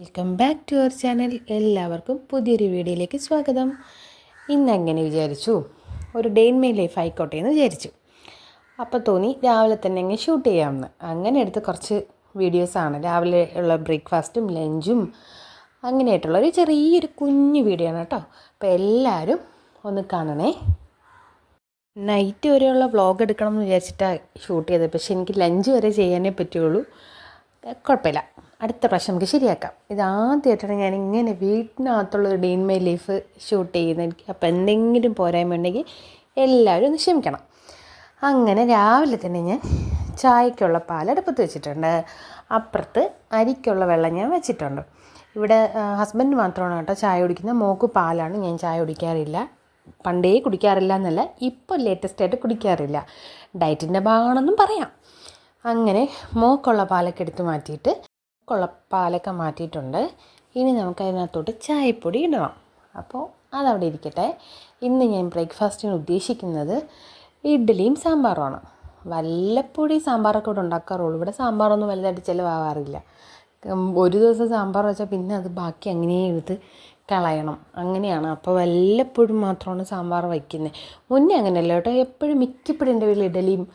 Welcome back to our channel. എല്ലാവർക്കും പുതിയൊരു വീഡിയോയിലേക്ക് സ്വാഗതം. ഇന്നങ്ങനെ വിചാരിച്ചു ഒരു ഡേ ഇൻ മൈ ലൈഫ് ആയിക്കോട്ടെ എന്ന് വിചാരിച്ചു. അപ്പോൾ തോന്നി രാവിലെ തന്നെ അങ്ങ് ഷൂട്ട് ചെയ്യാമെന്ന്. അങ്ങനെ എടുത്ത് കുറച്ച് വീഡിയോസാണ്. രാവിലെ ഉള്ള ബ്രേക്ക്ഫാസ്റ്റും ലഞ്ചും അങ്ങനെയായിട്ടുള്ളൊരു ചെറിയൊരു കുഞ്ഞു വീഡിയോ ആണ് കേട്ടോ. അപ്പോൾ എല്ലാവരും ഒന്ന് കാണണേ. നൈറ്റ് വരെയുള്ള വ്ളോഗ് എടുക്കണം എന്ന് വിചാരിച്ചിട്ടാണ് ഷൂട്ട് ചെയ്തത്. പക്ഷേ എനിക്ക് ലഞ്ച് വരെ ചെയ്യാനേ പറ്റുള്ളൂ. കുഴപ്പമില്ല, അടുത്ത പ്രാവശ്യം നമുക്ക് ശരിയാക്കാം. ഇതാദ്യമായിട്ടാണ് ഞാൻ ഇങ്ങനെ വീട്ടിനകത്തുള്ളൊരു day in my life shoot ചെയ്യുന്നത്. അപ്പോൾ എന്തെങ്കിലും പോരായ്മ ഉണ്ടെങ്കിൽ എല്ലാവരും ഒന്ന് ക്ഷമിക്കണം. അങ്ങനെ രാവിലെ തന്നെ ഞാൻ ചായക്കുള്ള പാൽ അടുപ്പത്ത് വെച്ചിട്ടുണ്ട്. അപ്പുറത്ത് അരിക്കുള്ള വെള്ളം ഞാൻ വെച്ചിട്ടുണ്ട്. ഇവിടെ ഹസ്ബൻഡ് മാത്രമാണ് കേട്ടോ ചായ കുടിക്കുന്നത്. മോൾക്ക് പാലാണ്. ഞാൻ ചായ കുടിക്കാറില്ല. പണ്ടേ കുടിക്കാറില്ല എന്നല്ല, ഇപ്പോൾ ലേറ്റസ്റ്റായിട്ട് കുടിക്കാറില്ല. ഡയറ്റിൻ്റെ ഭാഗമാണെന്നും പറയാം. അങ്ങനെ മോക്കുള്ള പാലൊക്കെ എടുത്ത് മാറ്റിയിട്ട് പാലൊക്കെ മാറ്റിയിട്ടുണ്ട്. ഇനി നമുക്കതിനകത്തോട്ട് ചായപ്പൊടി ഇടണം. അപ്പോൾ അതവിടെ ഇരിക്കട്ടെ. ഇന്ന് ഞാൻ ബ്രേക്ക്ഫാസ്റ്റിന് ഉദ്ദേശിക്കുന്നത് ഇഡ്ഡലിയും സാമ്പാറുമാണ്. വല്ലപ്പോഴും സാമ്പാറൊക്കെ ഇവിടെ ഉണ്ടാക്കാറുള്ളൂ. ഇവിടെ സാമ്പാറൊന്നും വലുതായിട്ട് ചിലവാകാറില്ല. ഒരു ദിവസം സാമ്പാർ വെച്ചാൽ പിന്നെ അത് ബാക്കി അങ്ങനെ എടുത്ത് കളയണം, അങ്ങനെയാണ്. അപ്പോൾ വല്ലപ്പോഴും മാത്രമാണ് സാമ്പാർ വയ്ക്കുന്നത്. മുന്നേ അങ്ങനെയല്ല കേട്ടോ, എപ്പോഴും മിക്കപ്പോഴും എൻ്റെ വീട്ടിൽ ഇഡ്ഡലിയും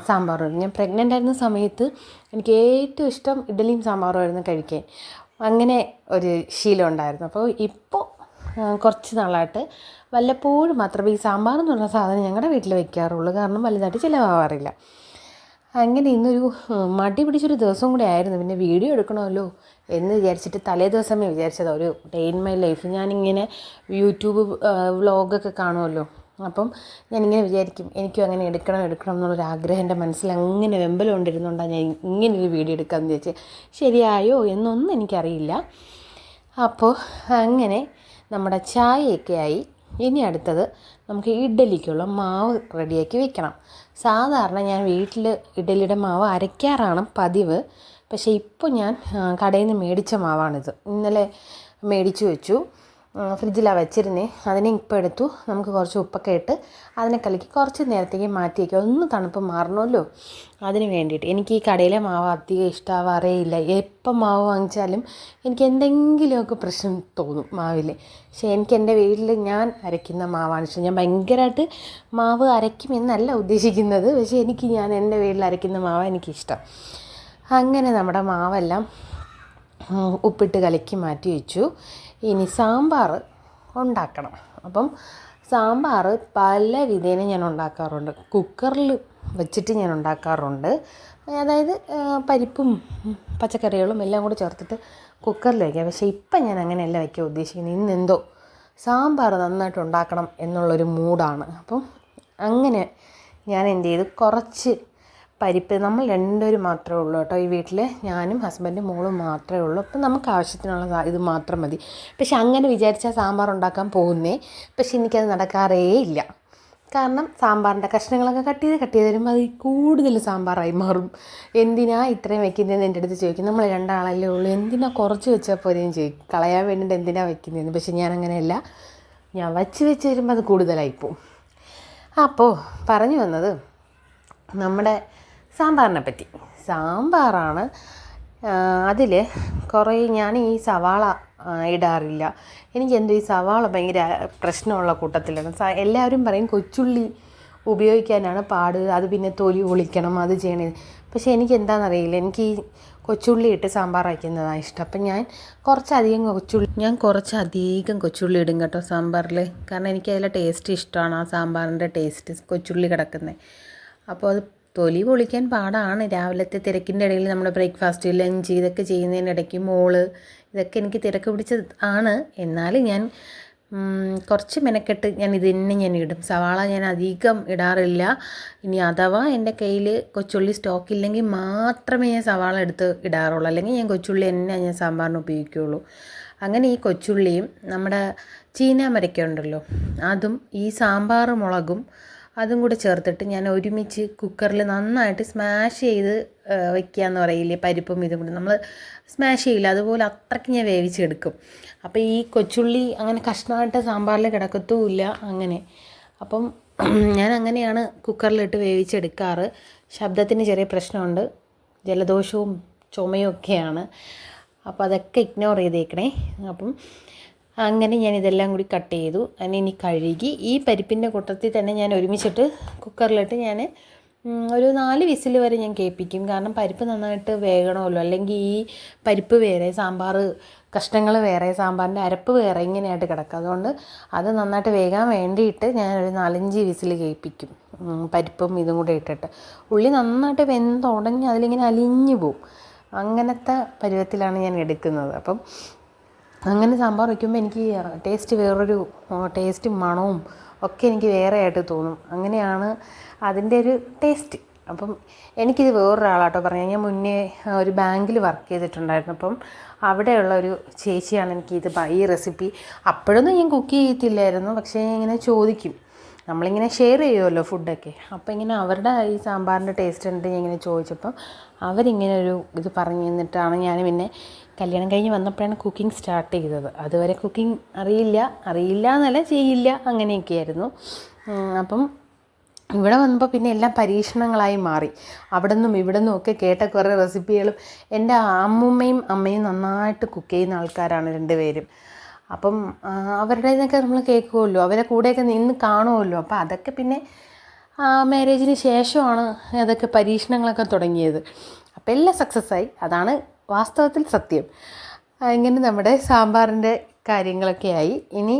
സാമ്പാറും. ഞാൻ പ്രഗ്നൻ്റ് ആയിരുന്ന സമയത്ത് എനിക്ക് ഏറ്റവും ഇഷ്ടം ഇഡ്ഡലിയും സാമ്പാറുമായിരുന്നു കഴിക്കാൻ. അങ്ങനെ ഒരു ശീലം ഉണ്ടായിരുന്നു. അപ്പോൾ ഇപ്പോൾ കുറച്ച് നാളായിട്ട് വല്ലപ്പോഴും മാത്രമേ ഈ സാമ്പാർ എന്ന് പറഞ്ഞ സാധനം ഞങ്ങളുടെ വീട്ടിൽ വയ്ക്കാറുള്ളൂ. കാരണം വലുതായിട്ട് ചിലവാകാറില്ല. അങ്ങനെ ഇന്നൊരു മടി പിടിച്ചൊരു ദിവസം കൂടെ ആയിരുന്നു. പിന്നെ വീഡിയോ എടുക്കണമല്ലോ എന്ന് വിചാരിച്ചിട്ട് തലേ ദിവസമേ വിചാരിച്ചത് ഒരു ഡേ ഇൻ മൈ ലൈഫ്. ഞാനിങ്ങനെ യൂട്യൂബ് വ്ളോഗൊക്കെ കാണുമല്ലോ, അപ്പം ഞാനിങ്ങനെ വിചാരിക്കും എനിക്കും അങ്ങനെ എടുക്കണം എന്നുള്ളൊരാഗ്രഹം എൻ്റെ മനസ്സിൽ അങ്ങനെ വെമ്പൽ കൊണ്ടിരുന്നുകൊണ്ടാണ് ഞാൻ ഇങ്ങനൊരു വീഡിയോ എടുക്കാമെന്ന് വിചാരിച്ച്. ശരിയായോ എന്നൊന്നും എനിക്കറിയില്ല. അപ്പോൾ അങ്ങനെ നമ്മുടെ ചായയൊക്കെ ആയി. ഇനി അടുത്തത് നമുക്ക് ഇഡ്ഡലിക്കുള്ള മാവ് റെഡിയാക്കി വെക്കണം. സാധാരണ ഞാൻ വീട്ടിൽ ഇഡ്ഡലിയുടെ മാവ് അരയ്ക്കാറാണ് പതിവ്. പക്ഷേ ഇപ്പോൾ ഞാൻ കടയിൽ നിന്ന് മേടിച്ച മാവാണിത്. ഇന്നലെ മേടിച്ചു വെച്ചു, ഫ്രിഡ്ജിലാണ് വെച്ചിരുന്നേ. അതിനെ ഇപ്പോൾ എടുത്തു. നമുക്ക് കുറച്ച് ഉപ്പൊക്കെ ഇട്ട് അതിനെ കലക്കി കുറച്ച് നേരത്തേക്ക് മാറ്റി വയ്ക്കുക. ഒന്ന് തണുപ്പ് മാറണമല്ലോ, അതിന് വേണ്ടിയിട്ട്. എനിക്ക് ഈ കടയിലെ മാവ് അധികം ഇഷ്ടമാവാറേ ഇല്ല. എപ്പം മാവ് വാങ്ങിച്ചാലും എനിക്ക് എന്തെങ്കിലുമൊക്കെ പ്രശ്നം തോന്നും മാവിൽ. പക്ഷേ എനിക്ക് എൻ്റെ വീട്ടിൽ ഞാൻ അരയ്ക്കുന്ന മാവാണ് ഇഷ്ടം. ഞാൻ ഭയങ്കരമായിട്ട് മാവ് അരയ്ക്കുമെന്നല്ല ഉദ്ദേശിക്കുന്നത്, പക്ഷേ ഞാൻ എൻ്റെ വീട്ടിൽ അരയ്ക്കുന്ന മാവാണ് എനിക്കിഷ്ടം. അങ്ങനെ നമ്മുടെ മാവെല്ലാം ഉപ്പിട്ട് കലക്കി മാറ്റി വെച്ചു. ഇനി സാമ്പാർ ഉണ്ടാക്കണം. അപ്പം സാമ്പാർ പല വിധേന ഞാൻ ഉണ്ടാക്കാറുണ്ട്. കുക്കറിൽ വെച്ചിട്ട് ഞാൻ ഉണ്ടാക്കാറുണ്ട്. അതായത് പരിപ്പും പച്ചക്കറികളും എല്ലാം കൂടി ചേർത്തിട്ട് കുക്കറിൽ വയ്ക്കാം. പക്ഷേ ഇപ്പം ഞാൻ അങ്ങനെയല്ല വയ്ക്കാൻ ഉദ്ദേശിക്കുന്നത്. ഇന്നെന്തോ സാമ്പാർ നന്നായിട്ട് ഉണ്ടാക്കണം എന്നുള്ളൊരു മൂഡാണ്. അപ്പം അങ്ങനെ ഞാൻ എന്ത് ചെയ്തു, കുറച്ച് പരിപ്പ്, നമ്മൾ രണ്ടുപേരും മാത്രമേ ഉള്ളൂ കേട്ടോ ഈ വീട്ടിൽ. ഞാനും ഹസ്ബൻഡും മോളും മാത്രമേ ഉള്ളൂ. അപ്പം നമുക്ക് ആവശ്യത്തിനുള്ള ഇത് മാത്രം മതി. പക്ഷെ അങ്ങനെ വിചാരിച്ചാൽ സാമ്പാർ ഉണ്ടാക്കാൻ പോകുന്നേ. പക്ഷെ എനിക്കത് നടക്കാറേ ഇല്ല. കാരണം സാമ്പാറിൻ്റെ കഷ്ണങ്ങളൊക്കെ കട്ട് ചെയ്ത് വരുമ്പോൾ അത് കൂടുതൽ സാമ്പാറായി മാറും. എന്തിനാ ഇത്രയും വയ്ക്കുന്നതെന്ന് എൻ്റെ അടുത്ത് ചോദിക്കും. നമ്മൾ രണ്ടാളല്ലേ ഉള്ളൂ, എന്തിനാ കുറച്ച് വെച്ചാൽ പോലെയും ചോദിക്കും. കളയാൻ വേണ്ടിയിട്ട് എന്തിനാ വയ്ക്കുന്നതെന്ന്. പക്ഷെ ഞാൻ അങ്ങനെയല്ല, ഞാൻ വെച്ച് വരുമ്പോൾ അത് കൂടുതലായിപ്പോവും. അപ്പോൾ പറഞ്ഞു വന്നത് നമ്മുടെ സാമ്പാറിനെ പറ്റി. സാമ്പാറാണ്. അതിൽ കുറേ ഞാൻ ഈ സവാള ഇടാറില്ല. എനിക്കെന്തോ ഈ സവാള ഭയങ്കര പ്രശ്നമുള്ള കൂട്ടത്തിലാണ്. എല്ലാവരും പറയും കൊച്ചുള്ളി ഉപയോഗിക്കാനാണ് പാട്, അത് പിന്നെ തൊലി പൊളിക്കണം, അത് ചെയ്യണേ. പക്ഷേ എനിക്ക് എന്താണെന്നറിയില്ല, എനിക്ക് ഈ കൊച്ചുള്ളി ഇട്ട് സാമ്പാർ വയ്ക്കുന്നതാണ് ഇഷ്ടം. അപ്പം ഞാൻ കുറച്ചധികം കൊച്ചുള്ളി ഇടും കേട്ടോ സാമ്പാറിൽ. കാരണം എനിക്കതിലെ ടേസ്റ്റ് ഇഷ്ടമാണ്, ആ സാമ്പാറിൻ്റെ ടേസ്റ്റ് കൊച്ചുള്ളി കിടക്കുന്നത്. അപ്പോൾ അത് തൊലി പൊളിക്കാൻ പാടാണ്. രാവിലത്തെ തിരക്കിൻ്റെ ഇടയിൽ നമ്മുടെ ബ്രേക്ക്ഫാസ്റ്റ് ലഞ്ച് ഇതൊക്കെ ചെയ്യുന്നതിനിടയ്ക്ക് ഇതൊക്കെ എനിക്ക് തിരക്ക് പിടിച്ചത് ആണ്. എന്നാലും ഞാൻ കുറച്ച് മെനക്കെട്ട് ഞാൻ ഇടും. സവാള ഞാൻ അധികം ഇടാറില്ല. ഇനി അഥവാ എൻ്റെ കയ്യിൽ കൊച്ചുള്ളി സ്റ്റോക്ക് ഇല്ലെങ്കിൽ മാത്രമേ ഞാൻ സവാള എടുത്ത് ഇടാറുള്ളൂ. അല്ലെങ്കിൽ ഞാൻ കൊച്ചുള്ളി തന്നെ ഞാൻ സാമ്പാറിന് ഉപയോഗിക്കുകയുള്ളൂ. അങ്ങനെ ഈ കൊച്ചുള്ളിയും നമ്മുടെ ചീനാമരയ്ക്ക ഉണ്ടല്ലോ, അതും ഈ സാമ്പാർ മുളകും അതും കൂടെ ചേർത്തിട്ട് ഞാൻ ഒരുമിച്ച് കുക്കറിൽ നന്നായിട്ട് സ്മാഷ് ചെയ്ത് വയ്ക്കുക എന്ന് പറയില്ലേ, പരിപ്പും ഇതും കൂടി നമ്മൾ സ്മാഷ് ചെയ്യില്ല, അതുപോലെ അത്രയ്ക്ക് ഞാൻ വേവിച്ചെടുക്കും. അപ്പോൾ ഈ കൊച്ചുള്ളി അങ്ങനെ കഷ്ണമായിട്ട് സാമ്പാറിൽ കിടക്കത്തുമില്ല അങ്ങനെ. അപ്പം ഞാൻ അങ്ങനെയാണ് കുക്കറിലിട്ട് വേവിച്ചെടുക്കാറ്. ശബ്ദത്തിന് ചെറിയ പ്രശ്നമുണ്ട്, ജലദോഷവും ചുമയും ഒക്കെയാണ്. അപ്പോൾ അതൊക്കെ ഇഗ്നോർ ചെയ്തേക്കണേ. അപ്പം അങ്ങനെ ഞാൻ ഇതെല്ലാം കൂടി കട്ട് ചെയ്തു. അതിനെ ഇനി കഴുകി ഈ പരിപ്പിൻ്റെ കൂട്ടത്തിൽ തന്നെ ഞാൻ ഒരുമിച്ചിട്ട് കുക്കറിലിട്ട് ഞാൻ ഒരു 4 വിസിൽ വരെ ഞാൻ കേൾപ്പിക്കും. കാരണം പരിപ്പ് നന്നായിട്ട് വേകണമല്ലോ, അല്ലെങ്കിൽ ഈ പരിപ്പ് വേറെ, സാമ്പാർ കഷ്ണങ്ങൾ വേറെ, സാമ്പാറിൻ്റെ അരപ്പ് വേറെ, ഇങ്ങനെയായിട്ട് കിടക്കും. അതുകൊണ്ട് അത് നന്നായിട്ട് വേകാൻ വേണ്ടിയിട്ട് ഞാൻ ഒരു 4-5 വിസിൽ കേൾപ്പിക്കും, പരിപ്പും ഇതും കൂടെ ഇട്ടിട്ട്. ഉള്ളി നന്നായിട്ട് വെന്തുടങ്ങി അതിലിങ്ങനെ അലിഞ്ഞു പോവും. അങ്ങനത്തെ പരുവത്തിലാണ് ഞാൻ എടുക്കുന്നത്. അപ്പം അങ്ങനെ സാമ്പാർ വയ്ക്കുമ്പോൾ എനിക്ക് ടേസ്റ്റ് വേറൊരു ടേസ്റ്റും മണവും ഒക്കെ എനിക്ക് വേറെ ആയിട്ട് തോന്നും. അങ്ങനെയാണ് അതിൻ്റെ ഒരു ടേസ്റ്റ്. അപ്പം എനിക്കിത് വേറൊരാളാട്ടോ പറഞ്ഞത്. ഞാൻ മുന്നേ ഒരു ബാങ്കിൽ വർക്ക് ചെയ്തിട്ടുണ്ടായിരുന്നു. അപ്പം അവിടെയുള്ള ഒരു ചേച്ചിയാണ് എനിക്കിത് ഈ റെസിപ്പി. അപ്പോഴൊന്നും ഞാൻ കുക്ക് ചെയ്യത്തില്ലായിരുന്നു, പക്ഷേ ഇങ്ങനെ ചോദിക്കും, നമ്മളിങ്ങനെ ഷെയർ ചെയ്യുമല്ലോ ഫുഡൊക്കെ. അപ്പോൾ ഇങ്ങനെ അവരുടെ ഈ സാമ്പാറിൻ്റെ ടേസ്റ്റ് ഉണ്ട് ഞാൻ ഇങ്ങനെ ചോദിച്ചപ്പം അവരിങ്ങനെ ഒരു ഇത് പറഞ്ഞു തന്നിട്ടാണ് ഞാൻ പിന്നെ കല്യാണം കഴിഞ്ഞ് വന്നപ്പോഴാണ് കുക്കിംഗ് സ്റ്റാർട്ട് ചെയ്തത്. അതുവരെ കുക്കിംഗ് അറിയില്ല എന്നല്ല, ചെയ്യില്ല, അങ്ങനെയൊക്കെയായിരുന്നു. അപ്പം ഇവിടെ വന്നപ്പോൾ പിന്നെ എല്ലാം പരീക്ഷണങ്ങളായി മാറി. അവിടെ നിന്നും ഇവിടെ നിന്നും ഒക്കെ കേട്ട കുറേ റെസിപ്പികളും. എൻ്റെ അമ്മയും നന്നായിട്ട് കുക്ക് ചെയ്യുന്ന ആൾക്കാരാണ് രണ്ടുപേരും. അപ്പം അവരുടെ ഇതൊക്കെ നമ്മൾ കേൾക്കുമല്ലോ, അവരെ കൂടെയൊക്കെ നിന്ന് കാണുമല്ലോ. അപ്പോൾ അതൊക്കെ പിന്നെ മാരേജിന് ശേഷമാണ് അതൊക്കെ പരീക്ഷണങ്ങളൊക്കെ തുടങ്ങിയത്. അപ്പോൾ എല്ലാം സക്സസ്സായി. അതാണ് വാസ്തവത്തിൽ സത്യം. ഇങ്ങനെ നമ്മുടെ സാമ്പാറിൻ്റെ കാര്യങ്ങളൊക്കെ ആയി. ഇനി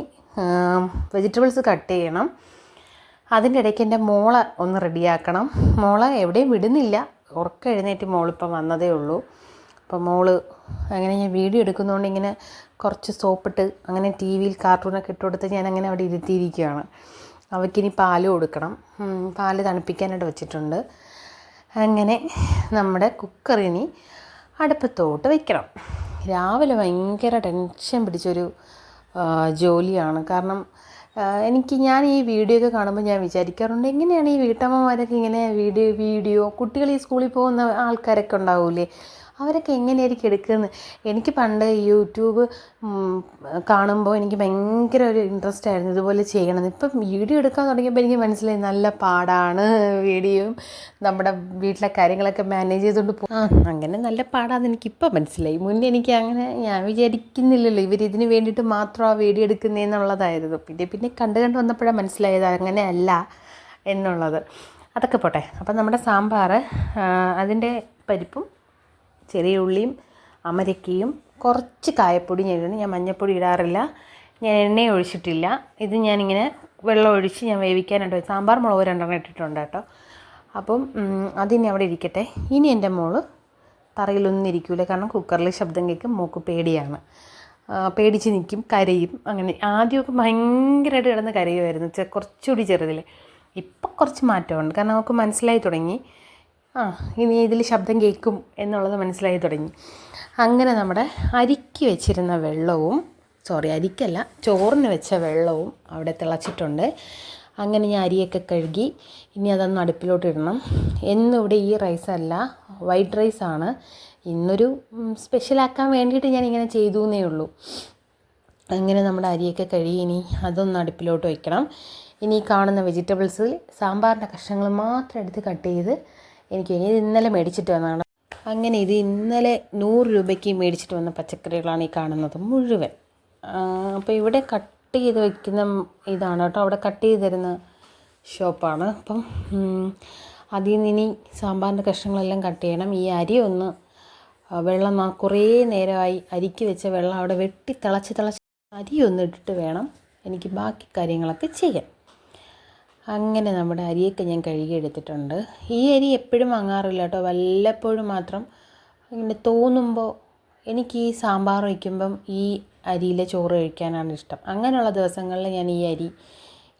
വെജിറ്റബിൾസ് കട്ട് ചെയ്യണം. അതിൻ്റെ ഇടയ്ക്ക് എൻ്റെ മോളെ ഒന്ന് റെഡിയാക്കണം. മോളെ എവിടെയും വിടുന്നില്ല, ഉറക്കം എഴുന്നേറ്റ് മോളിപ്പം വന്നതേ ഉള്ളൂ. അപ്പോൾ മോള് അങ്ങനെ ഞാൻ വീഡിയോ എടുക്കുന്നതുകൊണ്ട് ഇങ്ങനെ കുറച്ച് സോപ്പിട്ട് അങ്ങനെ ടി വിയിൽ കാർട്ടൂണൊക്കെ ഇട്ട് കൊടുത്ത് ഞാനങ്ങനെ അവിടെ ഇരുത്തിയിരിക്കുകയാണ്. അവൾക്കിനി പാല് കൊടുക്കണം. പാല് തണുപ്പിക്കാനായിട്ട് വെച്ചിട്ടുണ്ട്. അങ്ങനെ നമ്മുടെ കുക്കറിനി അടുപ്പത്തോട്ട് വയ്ക്കണം. രാവിലെ ഭയങ്കര ടെൻഷൻ പിടിച്ചൊരു ജോലിയാണ്. കാരണം ഞാൻ ഈ വീഡിയോ ഒക്കെ കാണുമ്പോൾ ഞാൻ വിചാരിക്കാറുണ്ട്, എങ്ങനെയാണ് ഈ വീട്ടമ്മമാരൊക്കെ ഇങ്ങനെ വീഡിയോ കുട്ടികൾ ഈ സ്കൂളിൽ പോകുന്ന ആൾക്കാരൊക്കെ ഉണ്ടാവില്ലേ, അവരൊക്കെ എങ്ങനെയായിരിക്കും എടുക്കുന്നത്. എനിക്ക് പണ്ട് യൂട്യൂബ് കാണുമ്പോൾ എനിക്ക് ഭയങ്കര ഒരു ഇൻട്രസ്റ്റ് ആയിരുന്നു ഇതുപോലെ ചെയ്യണമെന്ന്. ഇപ്പം വീഡിയോ എടുക്കാൻ തുടങ്ങിയപ്പോൾ എനിക്ക് മനസ്സിലായി നല്ല പാടാണ്. വീഡിയോയും നമ്മുടെ വീട്ടിലെ കാര്യങ്ങളൊക്കെ മാനേജ് ചെയ്തുകൊണ്ട് അങ്ങനെ നല്ല പാടാന്ന് എനിക്കിപ്പോൾ മനസ്സിലായി. മുന്നേ എനിക്ക് അങ്ങനെ ഞാൻ വിചാരിക്കുന്നില്ലല്ലോ ഇവരിതിന് വേണ്ടിയിട്ട് മാത്രം ആ വീഡിയോ എടുക്കുന്നതെന്നുള്ളതായിരുന്നു. പിന്നെ കണ്ട് വന്നപ്പോഴാണ് മനസ്സിലായത് അങ്ങനെയല്ല എന്നുള്ളത്. അതൊക്കെ പോട്ടെ. അപ്പം നമ്മുടെ സാമ്പാർ, അതിൻ്റെ പരിപ്പും ചെറിയ ഉള്ളിയും അമരക്കയും കുറച്ച് കായപ്പൊടി ഞാൻ മഞ്ഞൾപ്പൊടി ഇടാറില്ല, ഞാൻ എണ്ണ ഒഴിച്ചിട്ടില്ല. ഇത് ഞാനിങ്ങനെ വെള്ളം ഒഴിച്ച് ഞാൻ വേവിക്കാനായിട്ട് സാമ്പാർ മുളക് 2 ഇട്ടിട്ടുണ്ട് കേട്ടോ. അപ്പം അതിനി അവിടെ ഇരിക്കട്ടെ. ഇനി എൻ്റെ മോള് തറയിലൊന്നും ഇരിക്കില്ല, കാരണം കുക്കറിൽ ശബ്ദം കേൾക്കും, മോൾക്ക് പേടിയാണ്, പേടിച്ച് നിൽക്കും, കരയും. അങ്ങനെ ആദ്യമൊക്കെ ഭയങ്കരമായിട്ട് കിടന്ന് കരയുമായിരുന്നു, കുറച്ചുകൂടി ചെറുതിൽ. ഇപ്പം കുറച്ച് മാറ്റമുണ്ട്, കാരണം അവൾക്ക് മനസ്സിലായി തുടങ്ങി ഇനി ഇതിൽ ശബ്ദം കേൾക്കും എന്നുള്ളത് മനസ്സിലായി തുടങ്ങി. അങ്ങനെ നമ്മുടെ അരിക്ക് വെച്ചിരുന്ന വെള്ളവും, അരിക്കല്ല ചോറിന് വെച്ച വെള്ളവും അവിടെ തിളച്ചിട്ടുണ്ട്. അങ്ങനെ ഞാൻ അരിയൊക്കെ കഴുകി ഇനി അതൊന്ന് അടുപ്പിലോട്ട് ഇടണം. എന്നിവിടെ ഈ റൈസല്ല, വൈറ്റ് റൈസാണ്. ഇന്നൊരു സ്പെഷ്യലാക്കാൻ വേണ്ടിയിട്ട് ഞാനിങ്ങനെ ചെയ്തു എന്നേ ഉള്ളൂ. അങ്ങനെ നമ്മുടെ അരിയൊക്കെ കഴുകി ഇനി അതൊന്ന് അടുപ്പിലോട്ട് വയ്ക്കണം. ഇനി കാണുന്ന വെജിറ്റബിൾസിൽ സാമ്പാറിൻ്റെ കഷ്ണങ്ങൾ മാത്രം എടുത്ത് കട്ട് ചെയ്ത് ഇത് ഇന്നലെ മേടിച്ചിട്ട് വന്നതാണ്. അങ്ങനെ ഇത് ഇന്നലെ 100 രൂപയ്ക്ക് മേടിച്ചിട്ട് വന്ന പച്ചക്കറികളാണ് ഈ കാണുന്നത് മുഴുവൻ. അപ്പോൾ ഇവിടെ കട്ട് ചെയ്ത് വയ്ക്കുന്ന ഇതാണ് കേട്ടോ, അവിടെ കട്ട് ചെയ്ത് തരുന്ന ഷോപ്പാണ്. അപ്പം അതിൽ നിന്ന് ഇനി സാമ്പാറിൻ്റെ കഷ്ണങ്ങളെല്ലാം കട്ട് ചെയ്യണം. ഈ അരി ഒന്ന് വെള്ളം കുറേ നേരമായി അരിക്ക് വെച്ച വെള്ളം അവിടെ വെട്ടി തിളച്ച് അരി ഒന്ന് ഇട്ടിട്ട് വേണം എനിക്ക് ബാക്കി കാര്യങ്ങളൊക്കെ ചെയ്യാൻ. അങ്ങനെ നമ്മുടെ അരിയൊക്കെ ഞാൻ കഴുകി എടുത്തിട്ടുണ്ട്. ഈ അരി എപ്പോഴും വാങ്ങാറില്ല കേട്ടോ, വല്ലപ്പോഴും മാത്രം ഇങ്ങനെ തോന്നുമ്പോൾ. എനിക്ക് ഈ സാമ്പാർ വയ്ക്കുമ്പം ഈ അരിയിലെ ചോറ് കഴിക്കാനാണ് ഇഷ്ടം. അങ്ങനെയുള്ള ദിവസങ്ങളിൽ ഞാൻ ഈ അരി